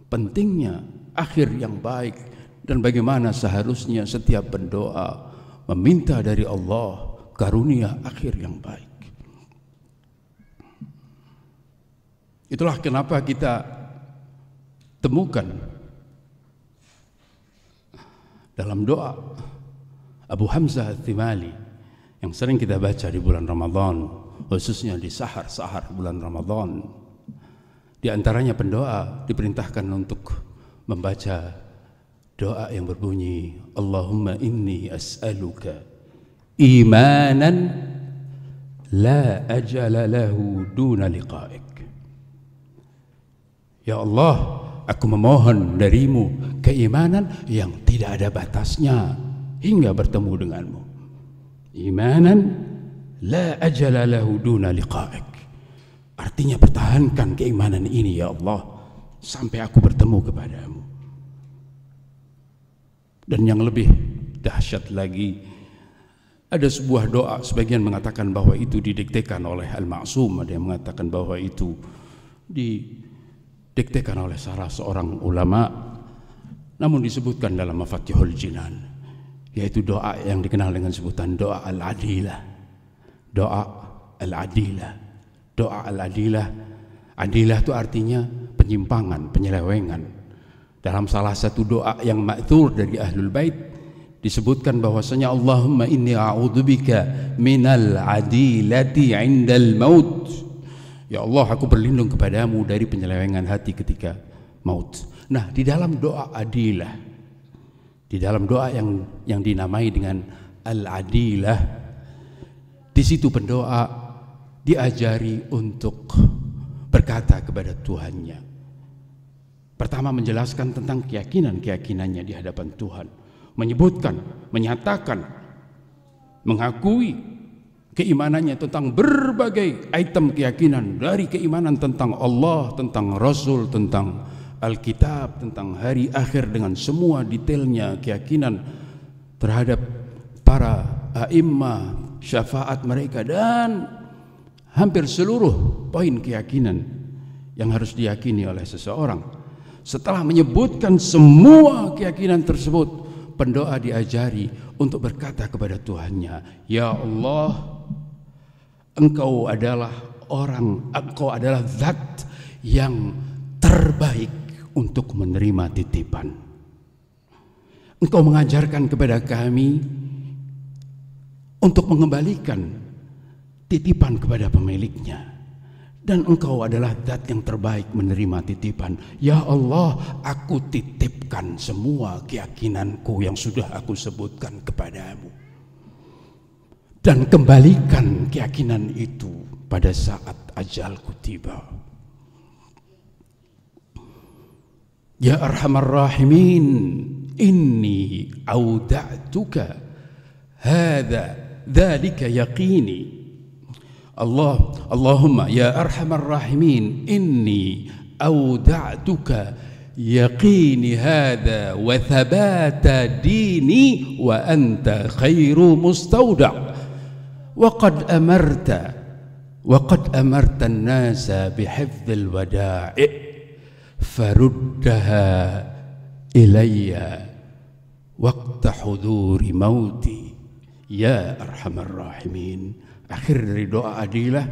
[SPEAKER 1] pentingnya akhir yang baik dan bagaimana seharusnya setiap pendoa meminta dari Allah karunia akhir yang baik. Itulah kenapa kita temukan dalam doa Abu Hamzah At-Thimali yang sering kita baca di bulan Ramadan, khususnya di sahar-sahar bulan Ramadan. Di antaranya pendoa diperintahkan untuk membaca doa yang berbunyi, Allahumma inni as'aluka imanan la ajala lahu duna liqa'ik. Ya Allah, aku memohon darimu keimanan yang tidak ada batasnya hingga bertemu denganmu. Imanan la ajala lahu duna liqa'ik. Artinya pertahankan keimanan ini ya Allah sampai aku bertemu kepadamu. Dan yang lebih dahsyat lagi, ada sebuah doa, sebagian mengatakan bahwa itu didiktekan oleh Al-Ma'sum, ada yang mengatakan bahwa itu didiktekan oleh salah seorang ulama, namun disebutkan dalam Mafatihul Jinan, yaitu doa yang dikenal dengan sebutan doa Al-Adilah. Doa Al-Adilah. Doa Al-Adilah. Adilah itu artinya penyimpangan, penyelewengan. Dalam salah satu doa yang ma'thur dari Ahlul Bait disebutkan bahwasanya Allahumma inni a'udzubika minal adilati 'indal maut. Ya Allah, aku berlindung kepadamu dari penyelewengan hati ketika maut. Nah, di dalam doa Adilah, di dalam doa yang dinamai dengan Al-Adilah, di situ pendoa diajari untuk berkata kepada Tuhannya. Pertama, menjelaskan tentang keyakinannya di hadapan Tuhan, menyebutkan, menyatakan, mengakui keimanannya tentang berbagai item keyakinan, dari keimanan tentang Allah, tentang Rasul, tentang Alkitab, tentang hari akhir dengan semua detailnya, keyakinan terhadap para a'immah, syafaat mereka, dan hampir seluruh poin keyakinan yang harus diyakini oleh seseorang. Setelah menyebutkan semua keyakinan tersebut, pendoa diajari untuk berkata kepada Tuhannya, ya Allah, Engkau adalah zat yang terbaik untuk menerima titipan. Engkau mengajarkan kepada kami untuk mengembalikan titipan kepada pemiliknya. Dan Engkau adalah zat yang terbaik menerima titipan. Ya Allah, aku titipkan semua keyakinanku yang sudah aku sebutkan kepadamu. Dan kembalikan keyakinan itu pada saat ajalku tiba. Ya Arhamar Rahimin, inni auda'tuka dzalika yaqini. Allahumma ya Arhamar Rahimin, inni auda'tuka yaqini hadha wa thabata dini wa anta khairu mustawda' wa qad amarta an-nasa bihifdzil wada'i faruddaha ilayya waqta huduri mauti ya Arhamar Rahimin. Akhir dari doa Adilah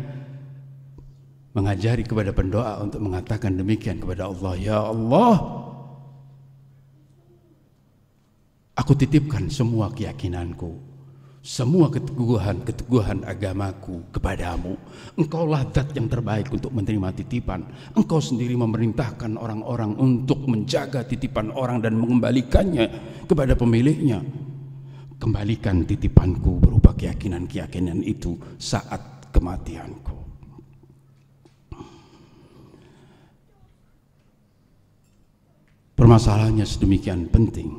[SPEAKER 1] mengajari kepada pendoa untuk mengatakan demikian kepada Allah. Ya Allah, aku titipkan semua keyakinanku, semua keteguhan agamaku kepadamu. Engkaulah zat yang terbaik untuk menerima titipan. Engkau sendiri memerintahkan orang-orang untuk menjaga titipan orang dan mengembalikannya kepada pemiliknya. Kembalikan titipanku berupa keyakinan-keyakinan itu saat kematianku. Permasalahannya sedemikian penting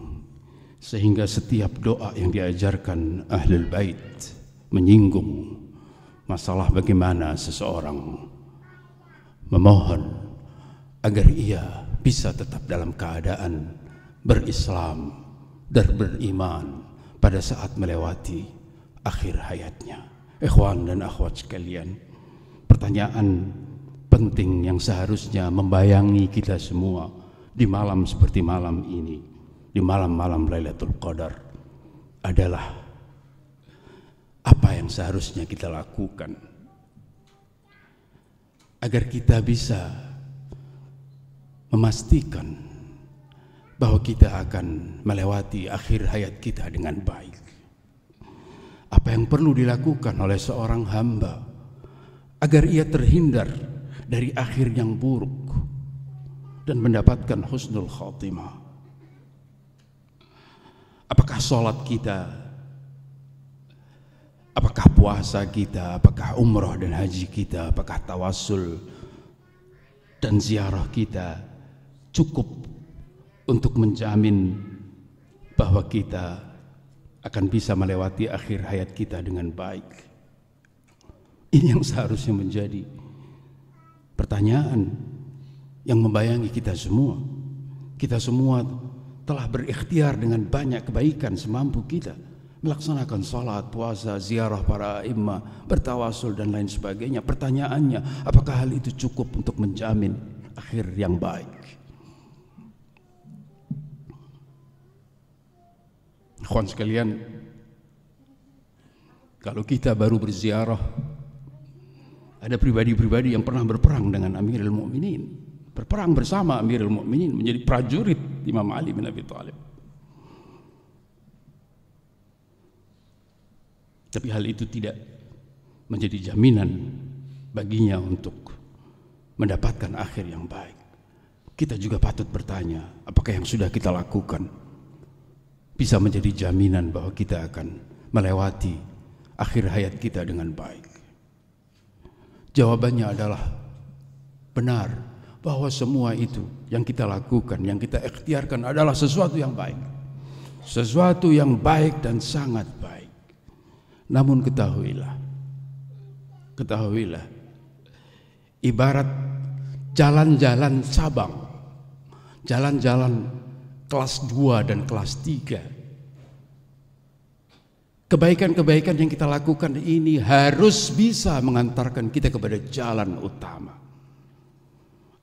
[SPEAKER 1] sehingga setiap doa yang diajarkan Ahlul Bait menyinggung masalah bagaimana seseorang memohon agar ia bisa tetap dalam keadaan berislam dan beriman pada saat melewati akhir hayatnya. Ikhwan dan akhwat sekalian, pertanyaan penting yang seharusnya membayangi kita semua di malam seperti malam ini, di malam-malam Lailatul Qadar, adalah apa yang seharusnya kita lakukan agar kita bisa memastikan bahwa kita akan melewati akhir hayat kita dengan baik. Apa yang perlu dilakukan oleh seorang hamba agar ia terhindar dari akhir yang buruk dan mendapatkan husnul khatimah? Apakah sholat kita Apakah puasa kita, apakah umrah dan haji kita, apakah tawasul dan ziarah kita cukup untuk menjamin bahwa kita akan bisa melewati akhir hayat kita dengan baik? Ini yang seharusnya menjadi pertanyaan yang membayangi kita semua. Kita semua telah berikhtiar dengan banyak kebaikan semampu kita, melaksanakan salat, puasa, ziarah para imam, bertawasul dan lain sebagainya. Pertanyaannya, apakah hal itu cukup untuk menjamin akhir yang baik? Ikhwan sekalian, kalau kita baru berziarah, ada pribadi-pribadi yang pernah berperang dengan Amirul Mukminin, berperang bersama Amirul Mukminin, menjadi prajurit Imam Ali bin Abi Thalib. Tapi hal itu tidak menjadi jaminan baginya untuk mendapatkan akhir yang baik. Kita juga patut bertanya, apakah yang sudah kita lakukan bisa menjadi jaminan bahwa kita akan melewati akhir hayat kita dengan baik? Jawabannya adalah benar, bahwa semua itu yang kita lakukan, yang kita ikhtiarkan adalah sesuatu yang baik. Sesuatu yang baik dan sangat baik. Namun ketahuilah, ibarat jalan-jalan cabang, jalan-jalan kelas 2 dan kelas 3. Kebaikan-kebaikan yang kita lakukan ini harus bisa mengantarkan kita kepada jalan utama.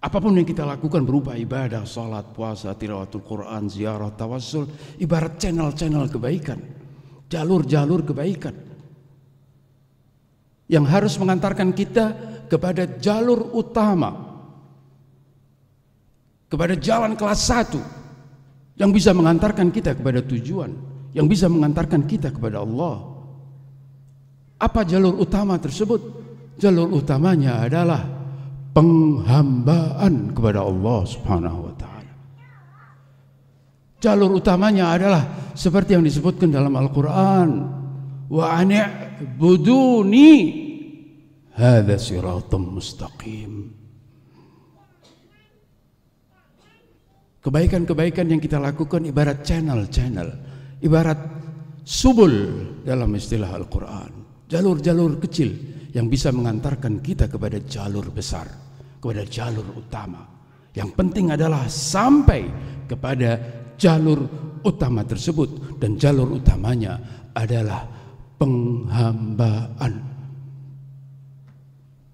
[SPEAKER 1] Apapun yang kita lakukan berupa ibadah, salat, puasa, tilawatul Quran, ziarah, tawassul, ibarat channel-channel kebaikan, jalur-jalur kebaikan yang harus mengantarkan kita kepada jalur utama, kepada jalan kelas 1 yang bisa mengantarkan kita kepada tujuan, yang bisa mengantarkan kita kepada Allah. Apa jalur utama tersebut? Jalur utamanya adalah penghambaan kepada Allah Subhanahu wa taala. Jalur utamanya adalah seperti yang disebutkan dalam Al-Qur'an, wa ani'buduni hadza siratum mustaqim. Kebaikan-kebaikan yang kita lakukan ibarat channel-channel, ibarat subul dalam istilah Al-Quran, jalur-jalur kecil yang bisa mengantarkan kita kepada jalur besar, kepada jalur utama. Yang penting adalah sampai kepada jalur utama tersebut, dan jalur utamanya adalah penghambaan,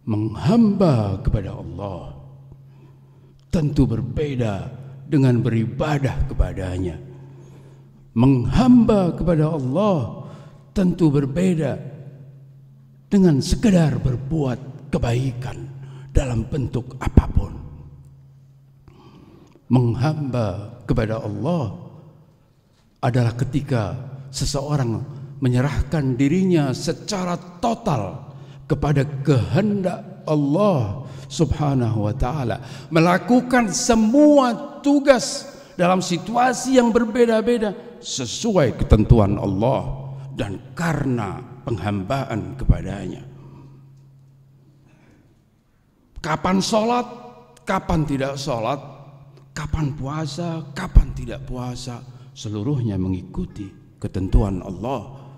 [SPEAKER 1] menghamba kepada Allah. Tentu berbeda dengan beribadah kepadanya. Menghamba kepada Allah tentu berbeda dengan sekedar berbuat kebaikan dalam bentuk apapun. Menghamba kepada Allah adalah ketika seseorang menyerahkan dirinya secara total kepada kehendak Allah Subhanahu wa ta'ala, melakukan semua tugas dalam situasi yang berbeda-beda sesuai ketentuan Allah dan karena penghambaan kepadanya. Kapan sholat, kapan tidak sholat, kapan puasa, kapan tidak puasa, seluruhnya mengikuti ketentuan Allah.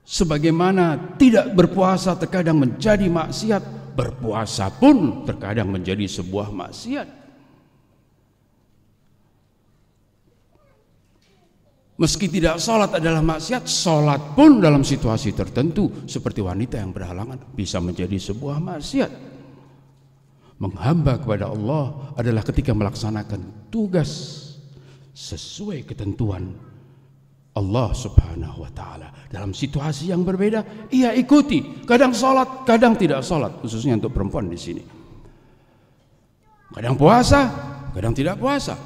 [SPEAKER 1] Sebagaimana tidak berpuasa terkadang menjadi maksiat, berpuasa pun terkadang menjadi sebuah maksiat. Meski tidak sholat adalah maksiat, sholat pun dalam situasi tertentu seperti wanita yang berhalangan bisa menjadi sebuah maksiat. Menghamba kepada Allah adalah ketika melaksanakan tugas sesuai ketentuan Allah Subhanahu wa ta'ala. Dalam situasi yang berbeda, ia ikuti. Kadang sholat, kadang tidak sholat, khususnya untuk perempuan di sini. Kadang puasa, kadang tidak puasa.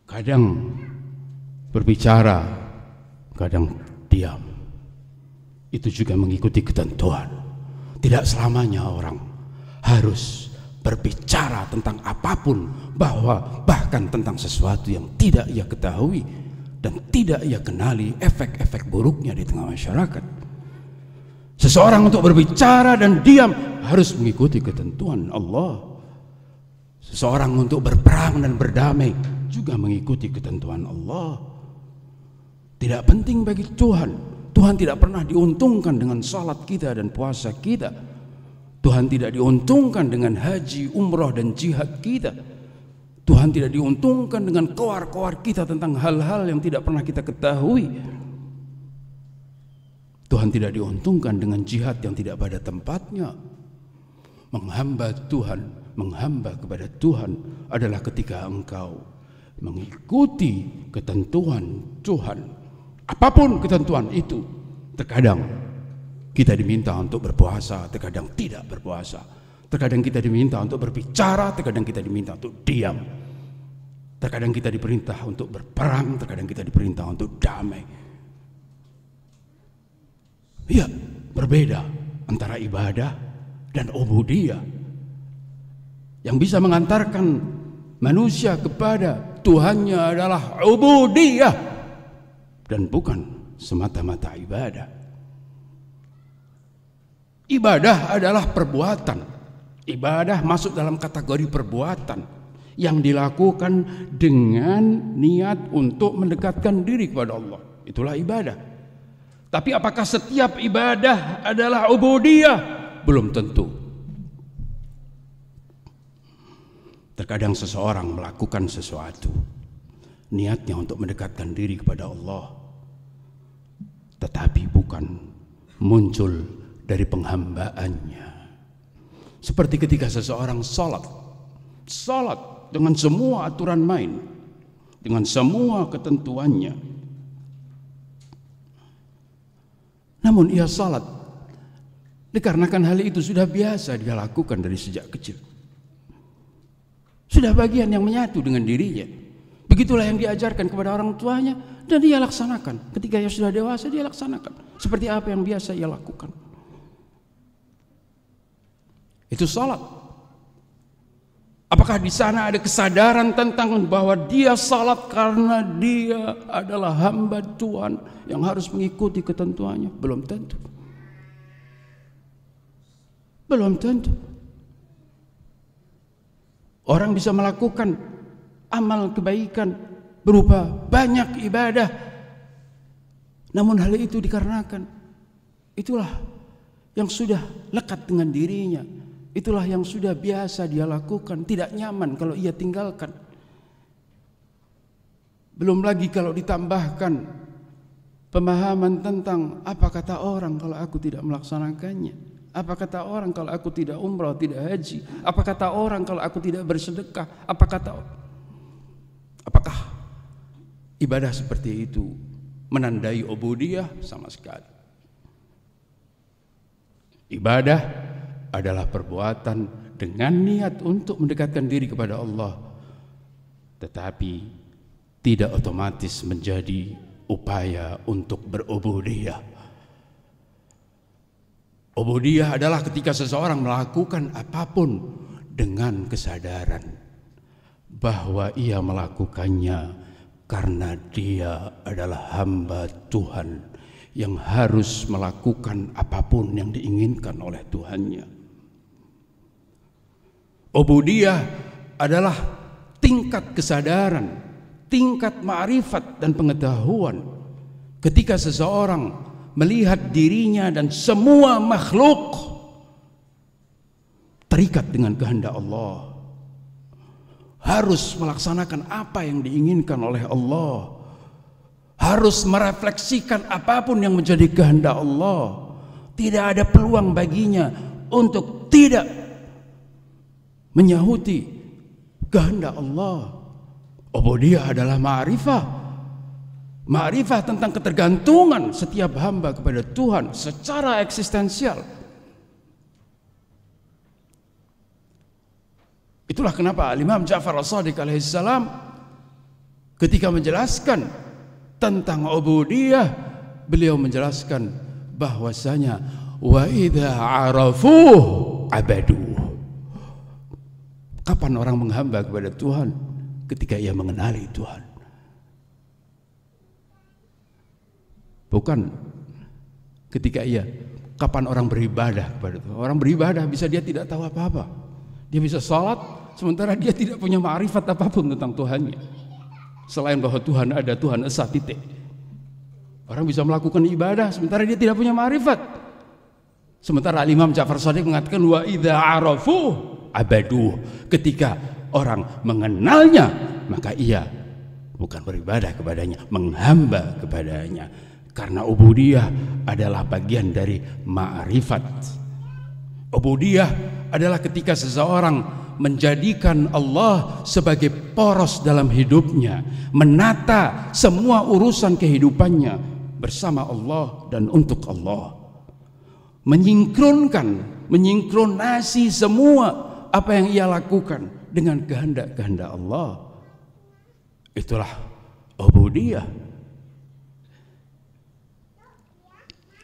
[SPEAKER 1] Kadang berbicara, kadang diam. Itu juga mengikuti ketentuan. Tidak selamanya orang harus berbicara tentang apapun, bahkan tentang sesuatu yang tidak ia ketahui dan tidak ia kenali efek-efek buruknya di tengah masyarakat. Seseorang untuk berbicara dan diam harus mengikuti ketentuan Allah. Seseorang untuk berperang dan berdamai juga mengikuti ketentuan Allah. Tidak penting bagi Tuhan. Tuhan tidak pernah diuntungkan dengan salat kita dan puasa kita. Tuhan tidak diuntungkan dengan haji, umrah dan jihad kita. Tuhan tidak diuntungkan dengan koar-koar kita tentang hal-hal yang tidak pernah kita ketahui. Tuhan tidak diuntungkan dengan jihad yang tidak pada tempatnya. Menghamba Tuhan, menghamba kepada Tuhan adalah ketika engkau mengikuti ketentuan Tuhan. Apapun ketentuan itu, terkadang kita diminta untuk berpuasa, terkadang tidak berpuasa. Terkadang kita diminta untuk berbicara, terkadang kita diminta untuk diam. Terkadang kita diperintah untuk berperang, terkadang kita diperintah untuk damai. Ya, berbeda antara ibadah dan ubudiyah. Yang bisa mengantarkan manusia kepada Tuhannya adalah ubudiyah dan bukan semata-mata ibadah. Ibadah adalah perbuatan. Ibadah masuk dalam kategori perbuatan yang dilakukan dengan niat untuk mendekatkan diri kepada Allah. Itulah ibadah. Tapi apakah setiap ibadah adalah ubudiyah? Belum tentu. Terkadang seseorang melakukan sesuatu, niatnya untuk mendekatkan diri kepada Allah, tetapi bukan muncul dari penghambaannya. Seperti ketika seseorang salat dengan semua aturan main, dengan semua ketentuannya. Namun ia salat dikarenakan hal itu sudah biasa dia lakukan dari sejak kecil. Sudah bagian yang menyatu dengan dirinya. Begitulah yang diajarkan kepada orang tuanya dan dia laksanakan. Ketika ia sudah dewasa dia laksanakan seperti apa yang biasa ia lakukan. Itu salat. Apakah di sana ada kesadaran tentang bahwa dia salat karena dia adalah hamba Tuhan yang harus mengikuti ketentuannya? Belum tentu. Belum tentu. Orang bisa melakukan amal kebaikan berupa banyak ibadah, namun hal itu dikarenakan itulah yang sudah lekat dengan dirinya. Itulah yang sudah biasa dia lakukan, tidak nyaman kalau ia tinggalkan. Belum lagi kalau ditambahkan pemahaman tentang apa kata orang kalau aku tidak melaksanakannya. Apa kata orang kalau aku tidak umrah, tidak haji? Apa kata orang kalau aku tidak bersedekah? Apakah ibadah seperti itu menandai ubudiyah? Sama sekali. Ibadah adalah perbuatan dengan niat untuk mendekatkan diri kepada Allah, tetapi tidak otomatis menjadi upaya untuk berubudiyah. Ubudiyah adalah ketika seseorang melakukan apapun dengan kesadaran bahwa ia melakukannya karena dia adalah hamba Tuhan yang harus melakukan apapun yang diinginkan oleh Tuhannya. Ubudiyah adalah tingkat kesadaran, tingkat ma'rifat dan pengetahuan ketika seseorang melihat dirinya dan semua makhluk terikat dengan kehendak Allah, harus melaksanakan apa yang diinginkan oleh Allah, harus merefleksikan apapun yang menjadi kehendak Allah. Tidak ada peluang baginya untuk tidak menyahuti kehendak Allah. Ubudiyah adalah ma'rifah. Ma'rifah tentang ketergantungan setiap hamba kepada Tuhan secara eksistensial. Itulah kenapa Imam Ja'far As-Shadiq alaihissalam ketika menjelaskan tentang ubudiyah, beliau menjelaskan bahwasanya wa idza arafuh abadu. Kapan orang menghamba kepada Tuhan? Ketika ia mengenali Tuhan. Bukan ketika ia. Kapan orang beribadah kepada Tuhan? Orang beribadah bisa dia tidak tahu apa-apa. Dia bisa salat sementara dia tidak punya ma'rifat apapun tentang Tuhannya. Selain bahwa Tuhan ada, Tuhan esa, titik. Orang bisa melakukan ibadah sementara dia tidak punya ma'rifat. Sementara Imam Ja'far Shadiq mengatakan wa idza arafu abadu. Ketika orang mengenalnya, maka ia bukan beribadah kepadanya, menghamba kepadanya. Karena ubudiyah adalah bagian dari ma'rifat. Ubudiyah adalah ketika seseorang menjadikan Allah sebagai poros dalam hidupnya, menata semua urusan kehidupannya bersama Allah dan untuk Allah, menyingkronasi semua apa yang ia lakukan dengan kehendak-kehendak Allah. Itulah ubudiyah.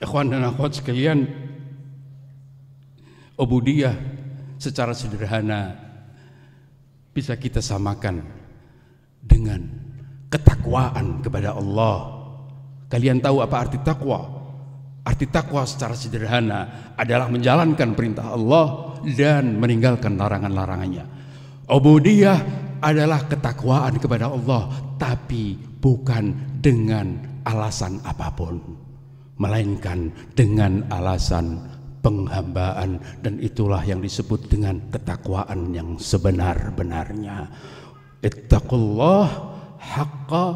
[SPEAKER 1] Ikhwan dan akhwat sekalian, ubudiyah secara sederhana bisa kita samakan dengan ketakwaan kepada Allah. Kalian tahu apa arti takwa? Arti takwa secara sederhana adalah menjalankan perintah Allah dan meninggalkan larangan-larangannya. Ubudiyah adalah ketakwaan kepada Allah, tapi bukan dengan alasan apapun, melainkan dengan alasan penghambaan, dan itulah yang disebut dengan ketakwaan yang sebenar-benarnya. Ittaqullah haqqa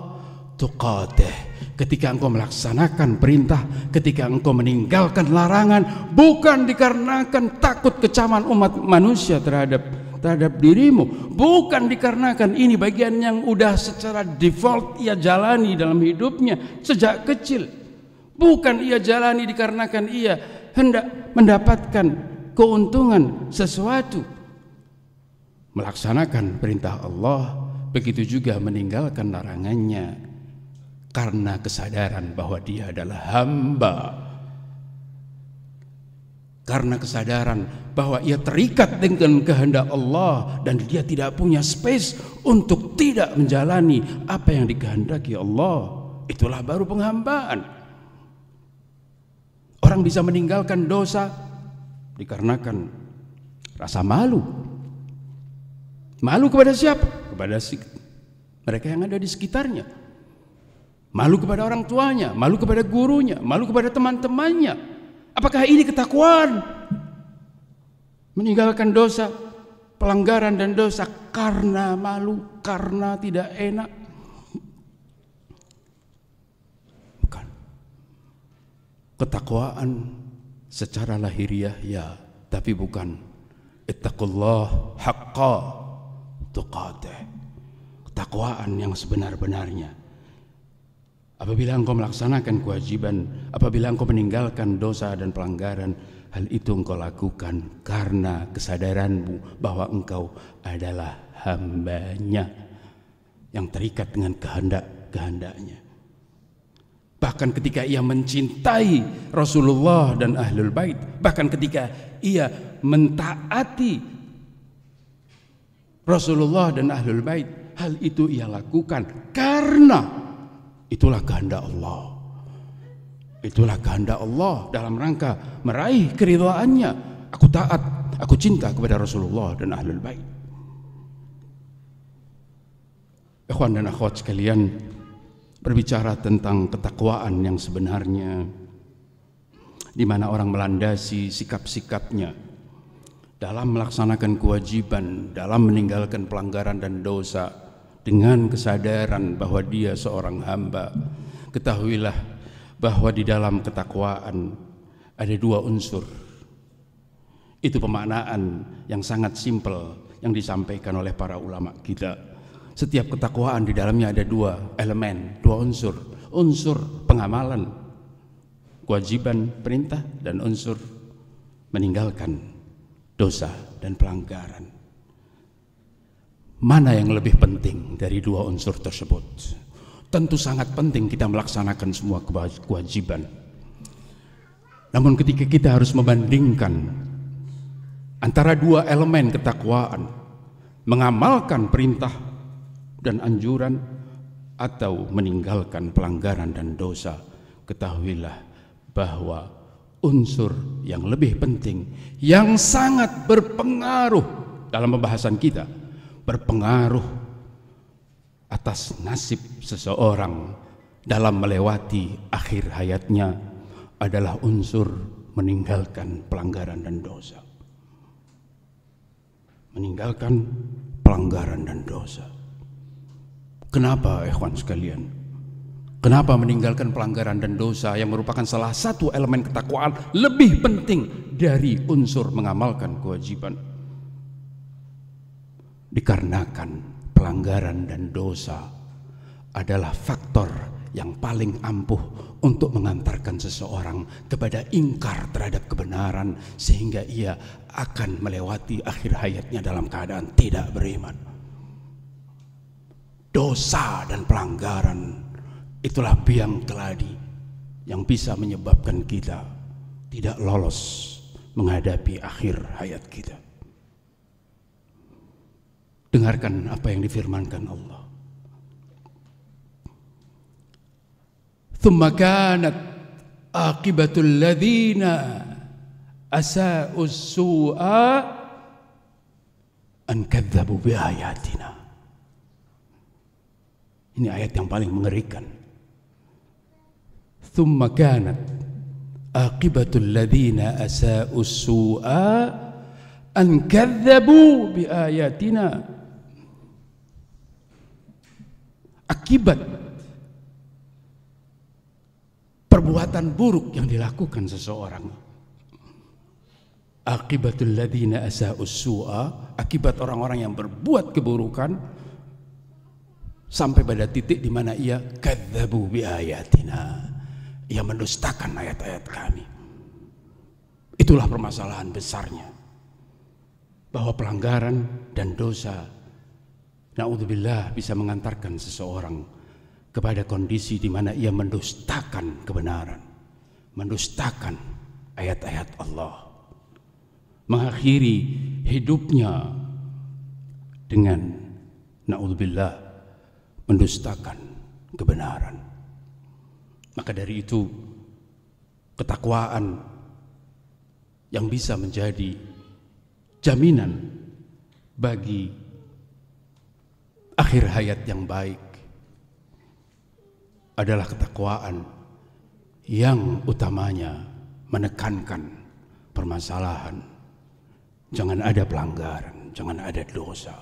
[SPEAKER 1] tuqatih. Ketika engkau melaksanakan perintah, ketika engkau meninggalkan larangan, bukan dikarenakan takut kecaman umat manusia terhadap dirimu, bukan dikarenakan ini bagian yang udah secara default ia jalani dalam hidupnya sejak kecil. Bukan ia jalani dikarenakan ia hendak mendapatkan keuntungan sesuatu. Melaksanakan perintah Allah, begitu juga meninggalkan larangannya karena kesadaran bahwa dia adalah hamba. Karena kesadaran bahwa ia terikat dengan kehendak Allah dan dia tidak punya space untuk tidak menjalani apa yang dikehendaki Allah. Itulah baru penghambaan. Orang bisa meninggalkan dosa dikarenakan rasa malu. Malu kepada siapa? Kepada mereka yang ada di sekitarnya. Malu kepada orang tuanya, malu kepada gurunya, malu kepada teman-temannya. Apakah ini ketakwaan? Meninggalkan dosa, pelanggaran dan dosa karena malu, karena tidak enak. Ketakwaan secara lahiriah ya, tapi bukan ittaqullah haqqa tuqatih. Ketakwaan yang sebenar-benarnya. Apabila engkau melaksanakan kewajiban, apabila engkau meninggalkan dosa dan pelanggaran, hal itu engkau lakukan karena kesadaranmu bahwa engkau adalah hambanya yang terikat dengan kehendak-kehendaknya. Bahkan ketika ia mencintai Rasulullah dan Ahlul Bait, bahkan ketika ia mentaati Rasulullah dan Ahlul Bait, hal itu ia lakukan karena itulah kehendak Allah. Itulah kehendak Allah dalam rangka meraih keridhaannya. Aku taat, aku cinta kepada Rasulullah dan Ahlul Bait. Ikhwan dan akhwat sekalian, berbicara tentang ketakwaan yang sebenarnya, di mana orang melandasi sikap-sikapnya dalam melaksanakan kewajiban, dalam meninggalkan pelanggaran dan dosa dengan kesadaran bahwa dia seorang hamba. Ketahuilah bahwa di dalam ketakwaan ada dua unsur. Itu pemaknaan yang sangat simpel yang disampaikan oleh para ulama kita. Setiap ketakwaan di dalamnya ada dua elemen, dua unsur. Unsur pengamalan, kewajiban, perintah, dan unsur meninggalkan dosa dan pelanggaran. Mana yang lebih penting dari dua unsur tersebut? Tentu sangat penting kita melaksanakan semua kewajiban. Namun ketika kita harus membandingkan antara dua elemen ketakwaan, mengamalkan perintah dan anjuran atau meninggalkan pelanggaran dan dosa, ketahuilah bahwa unsur yang lebih penting, yang sangat berpengaruh dalam pembahasan kita, berpengaruh atas nasib seseorang dalam melewati akhir hayatnya, adalah unsur meninggalkan pelanggaran dan dosa. Meninggalkan pelanggaran dan dosa. Kenapa, ikhwan sekalian? Kenapa meninggalkan pelanggaran dan dosa yang merupakan salah satu elemen ketakwaan lebih penting dari unsur mengamalkan kewajiban? Dikarenakan pelanggaran dan dosa adalah faktor yang paling ampuh untuk mengantarkan seseorang kepada ingkar terhadap kebenaran, sehingga ia akan melewati akhir hayatnya dalam keadaan tidak beriman. Dosa dan pelanggaran itulah biang keladi yang bisa menyebabkan kita tidak lolos menghadapi akhir hayat kita. Dengarkan apa yang difirmankan Allah. Thumma kanat aqibatul ladzina asa'us su'a an kadzabu bi ayatina. Ini ayat yang paling mengerikan. Thumma kanat aqibatul ladzina asa'us su'a an kadzabu bi ayatina. Akibat perbuatan buruk yang dilakukan seseorang, akibatul ladzina asa'us su'a, akibat orang-orang yang berbuat keburukan, sampai pada titik di mana ia kadzabu bi ayatina, ia mendustakan ayat-ayat kami. Itulah permasalahan besarnya, bahwa pelanggaran dan dosa, na'udzubillah, bisa mengantarkan seseorang kepada kondisi di mana ia mendustakan kebenaran, mendustakan ayat-ayat Allah, mengakhiri hidupnya dengan, na'udzubillah, mendustakan kebenaran. Maka dari itu, ketakwaan yang bisa menjadi jaminan bagi akhir hayat yang baik adalah ketakwaan yang utamanya menekankan permasalahan jangan ada pelanggaran, jangan ada dosa.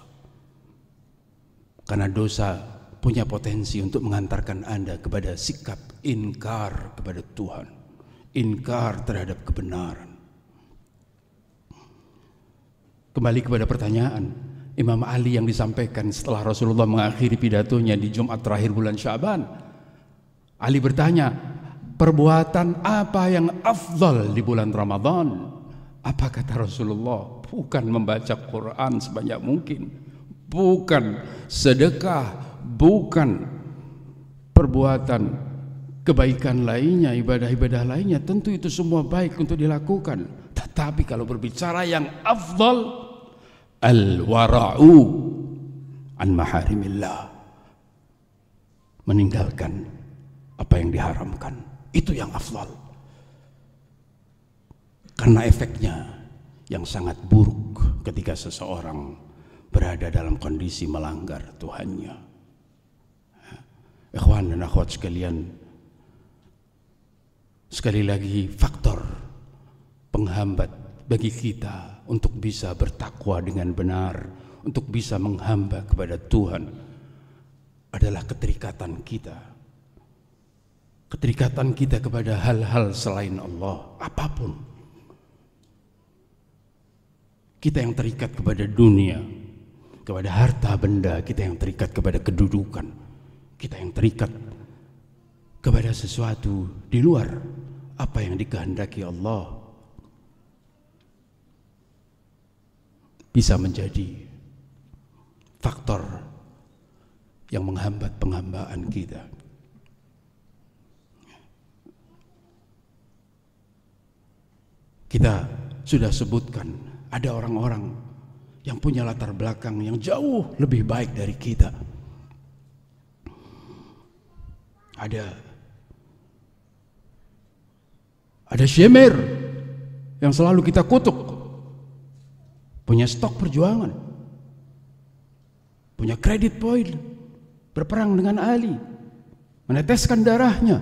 [SPEAKER 1] Karena dosa punya potensi untuk mengantarkan Anda kepada sikap inkar kepada Tuhan, inkar terhadap kebenaran. Kembali kepada pertanyaan Imam Ali yang disampaikan setelah Rasulullah mengakhiri pidatonya di Jumat terakhir bulan Sya'ban. Ali bertanya, perbuatan apa yang afdal di bulan Ramadan? Apa kata Rasulullah? Bukan membaca Quran sebanyak mungkin, bukan sedekah, bukan perbuatan kebaikan lainnya, ibadah-ibadah lainnya. Tentu itu semua baik untuk dilakukan, tetapi kalau berbicara yang afdal, al-wara'u an maharimillah, meninggalkan apa yang diharamkan, itu yang afdal. Karena efeknya yang sangat buruk ketika seseorang berada dalam kondisi melanggar Tuhannya. Ikhwan dan akhwat sekalian, sekali lagi faktor penghambat bagi kita untuk bisa bertakwa dengan benar, untuk bisa menghamba kepada Tuhan, adalah keterikatan kita. Keterikatan kita kepada hal-hal selain Allah, apapun. Kita yang terikat kepada dunia, kepada harta benda, kita yang terikat kepada kedudukan, kita yang terikat kepada sesuatu di luar apa yang dikehendaki Allah, bisa menjadi faktor yang menghambat penghambaan kita. Kita sudah sebutkan, ada orang-orang yang punya latar belakang yang jauh lebih baik dari kita. Ada Shemer yang selalu kita kutuk, punya stok perjuangan, punya credit point, berperang dengan Ali, meneteskan darahnya,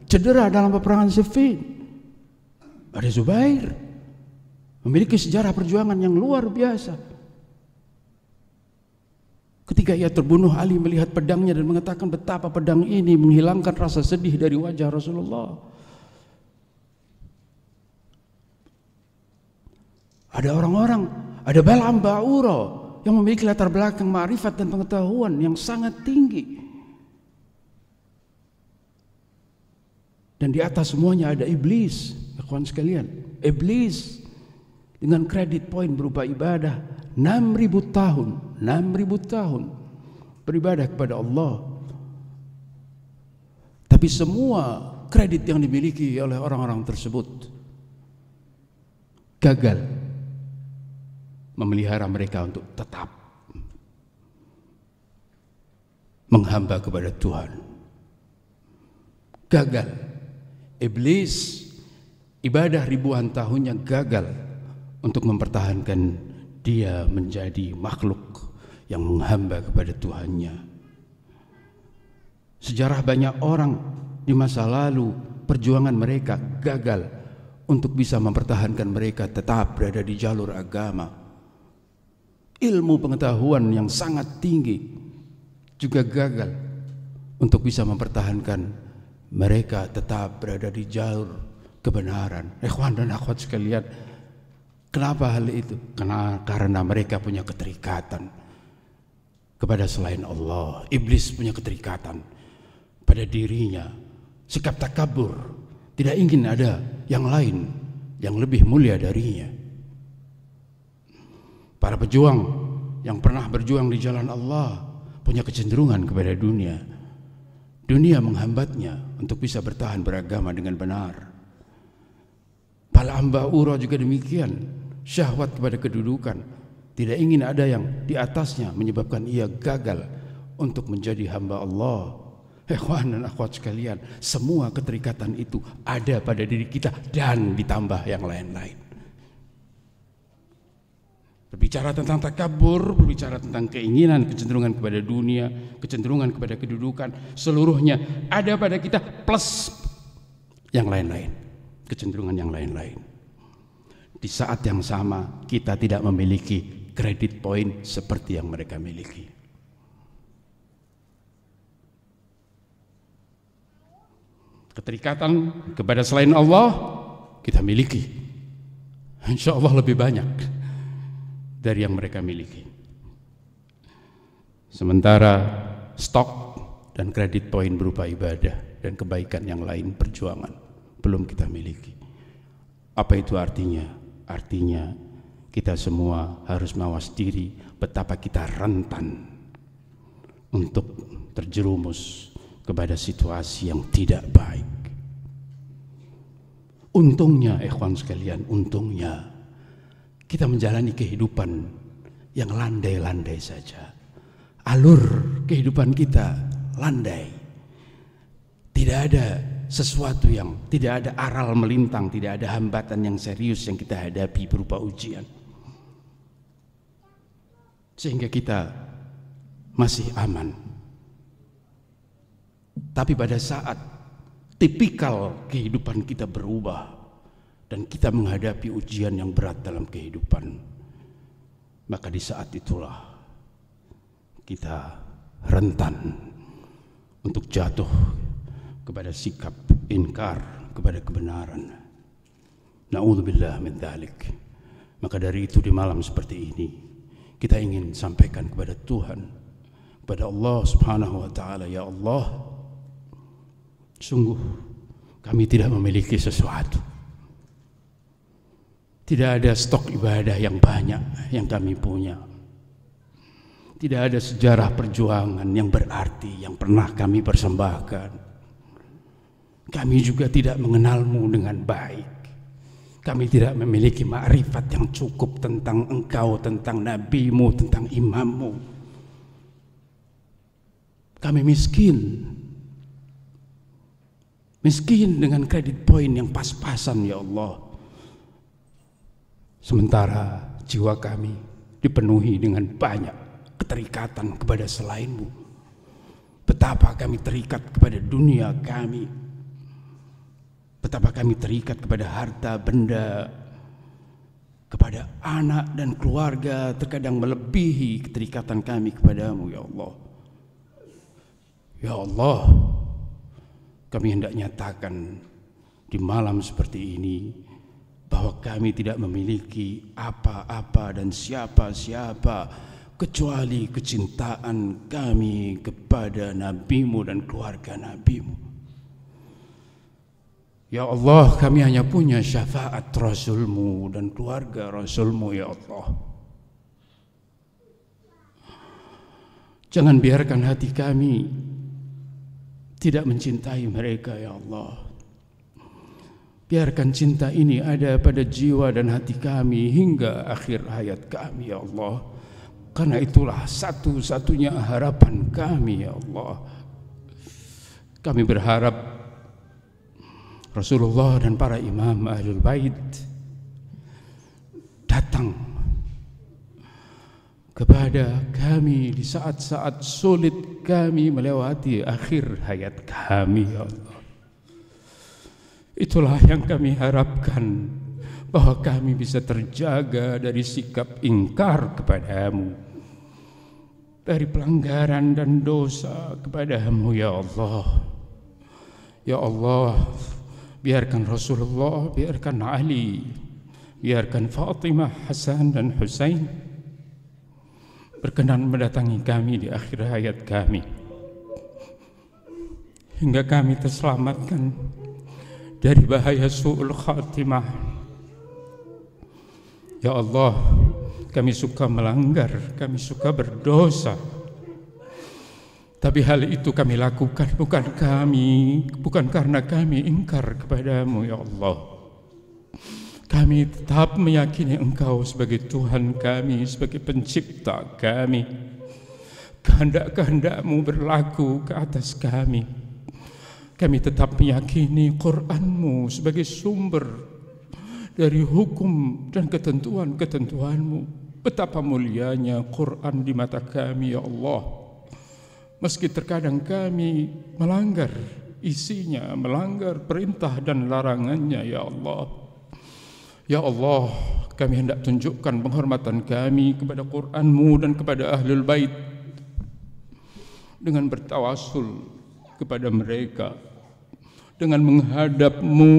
[SPEAKER 1] cedera dalam peperangan Siffin. Ada Zubair, memiliki sejarah perjuangan yang luar biasa. Ketika ia terbunuh, Ali melihat pedangnya dan mengatakan betapa pedang ini menghilangkan rasa sedih dari wajah Rasulullah. Ada orang-orang, ada Bal'am Ba'ura yang memiliki latar belakang ma'rifat dan pengetahuan yang sangat tinggi. Dan di atas semuanya ada iblis, kawan sekalian. Iblis dengan kredit poin berupa ibadah 6.000 tahun beribadah kepada Allah. Tapi semua kredit yang dimiliki oleh orang-orang tersebut gagal memelihara mereka untuk tetap menghamba kepada Tuhan. Gagal. Iblis ibadah ribuan tahunnya gagal untuk mempertahankan dia menjadi makhluk yang menghamba kepada Tuhannya. Sejarah banyak orang di masa lalu, perjuangan mereka gagal untuk bisa mempertahankan mereka tetap berada di jalur agama. Ilmu pengetahuan yang sangat tinggi juga gagal untuk bisa mempertahankan mereka tetap berada di jalur kebenaran. Ikhwan dan akhwat sekalian, kenapa hal itu? Karena mereka punya keterikatan kepada selain Allah. Iblis punya keterikatan pada dirinya, sikap takabur, tidak ingin ada yang lain yang lebih mulia darinya. Para pejuang yang pernah berjuang di jalan Allah punya kecenderungan kepada dunia. Dunia menghambatnya untuk bisa bertahan beragama dengan benar. Bal'am Ba'ura juga demikian, syahwat kepada kedudukan, tidak ingin ada yang di atasnya, menyebabkan ia gagal untuk menjadi hamba Allah. Ikhwan dan akhwat sekalian, semua keterikatan itu ada pada diri kita dan ditambah yang lain-lain. Berbicara tentang takabur, berbicara tentang keinginan, kecenderungan kepada dunia, kecenderungan kepada kedudukan, seluruhnya ada pada kita plus yang lain-lain, kecenderungan yang lain-lain. Di saat yang sama kita tidak memiliki kredit poin seperti yang mereka miliki. Keterikatan kepada selain Allah kita miliki, insya Allah lebih banyak dari yang mereka miliki. Sementara stok dan kredit poin berupa ibadah dan kebaikan yang lain, perjuangan, belum kita miliki. Apa itu artinya? Artinya kita semua harus mawas diri betapa kita rentan untuk terjerumus kepada situasi yang tidak baik. Untungnya, ikhwan sekalian, untungnya kita menjalani kehidupan yang landai-landai saja. Alur kehidupan kita landai. Tidak ada sesuatu yang, tidak ada aral melintang, tidak ada hambatan yang serius yang kita hadapi berupa ujian. Sehingga kita masih aman. Tapi pada saat tipikal kehidupan kita berubah dan kita menghadapi ujian yang berat dalam kehidupan, maka di saat itulah kita rentan untuk jatuh kepada sikap inkar kepada kebenaran. Na'udzubillah min dzalik. Maka dari itu di malam seperti ini kita ingin sampaikan kepada Tuhan, kepada Allah Subhanahu wa taala, ya Allah, sungguh kami tidak memiliki sesuatu. Tidak ada stok ibadah yang banyak yang kami punya. Tidak ada sejarah perjuangan yang berarti yang pernah kami persembahkan. Kami juga tidak mengenalmu dengan baik. Kami tidak memiliki makrifat yang cukup tentang Engkau, tentang Nabi-Mu, tentang imam-Mu. Kami miskin dengan kredit poin yang pas-pasan, ya Allah. Sementara jiwa kami dipenuhi dengan banyak keterikatan kepada selain-Mu. Betapa kami terikat kepada dunia kami, betapa kami terikat kepada harta benda, kepada anak dan keluarga, terkadang melebihi keterikatan kami kepadamu, ya Allah. Ya Allah, kami hendak nyatakan di malam seperti ini bahwa kami tidak memiliki apa-apa dan siapa-siapa kecuali kecintaan kami kepada Nabi-Mu dan keluarga Nabi-Mu. Ya Allah, kami hanya punya syafaat Rasul-Mu dan keluarga Rasul-Mu, ya Allah. Jangan biarkan hati kami tidak mencintai mereka, ya Allah. Biarkan cinta ini ada pada jiwa dan hati kami hingga akhir hayat kami, ya Allah. Karena itulah satu-satunya harapan kami, ya Allah. Kami berharap Rasulullah dan para imam Ahlul Bait datang kepada kami di saat-saat sulit kami melewati akhir hayat kami, ya Allah. Itulah yang kami harapkan, bahwa kami bisa terjaga dari sikap ingkar kepadamu, dari pelanggaran dan dosa kepadamu, ya Allah. Ya Allah, biarkan Rasulullah, biarkan Ali, biarkan Fatimah, Hasan dan Husain berkenan mendatangi kami di akhir hayat kami, hingga kami terselamatkan dari bahaya su'ul khatimah. Ya Allah, kami suka melanggar, kami suka berdosa, tapi hal itu kami lakukan bukan karena kami ingkar kepadamu, ya Allah. Kami tetap meyakini Engkau sebagai Tuhan kami, sebagai pencipta kami. Kehendak-kehendak-Mu berlaku ke atas kami. Kami tetap meyakini Quran-Mu sebagai sumber dari hukum dan ketentuan-ketentuan-Mu. Betapa mulianya Quran di mata kami, ya Allah. Meski terkadang kami melanggar isinya, melanggar perintah dan larangannya, ya Allah. Ya Allah, kami hendak tunjukkan penghormatan kami kepada Quran-Mu dan kepada Ahlul Bait dengan bertawasul kepada mereka, dengan menghadap-Mu,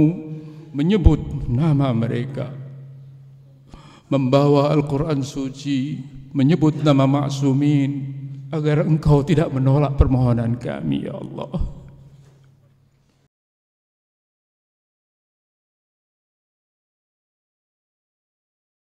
[SPEAKER 1] menyebut nama mereka, membawa Al-Quran suci, menyebut nama ma'sumin, agar Engkau tidak menolak permohonan kami, ya Allah.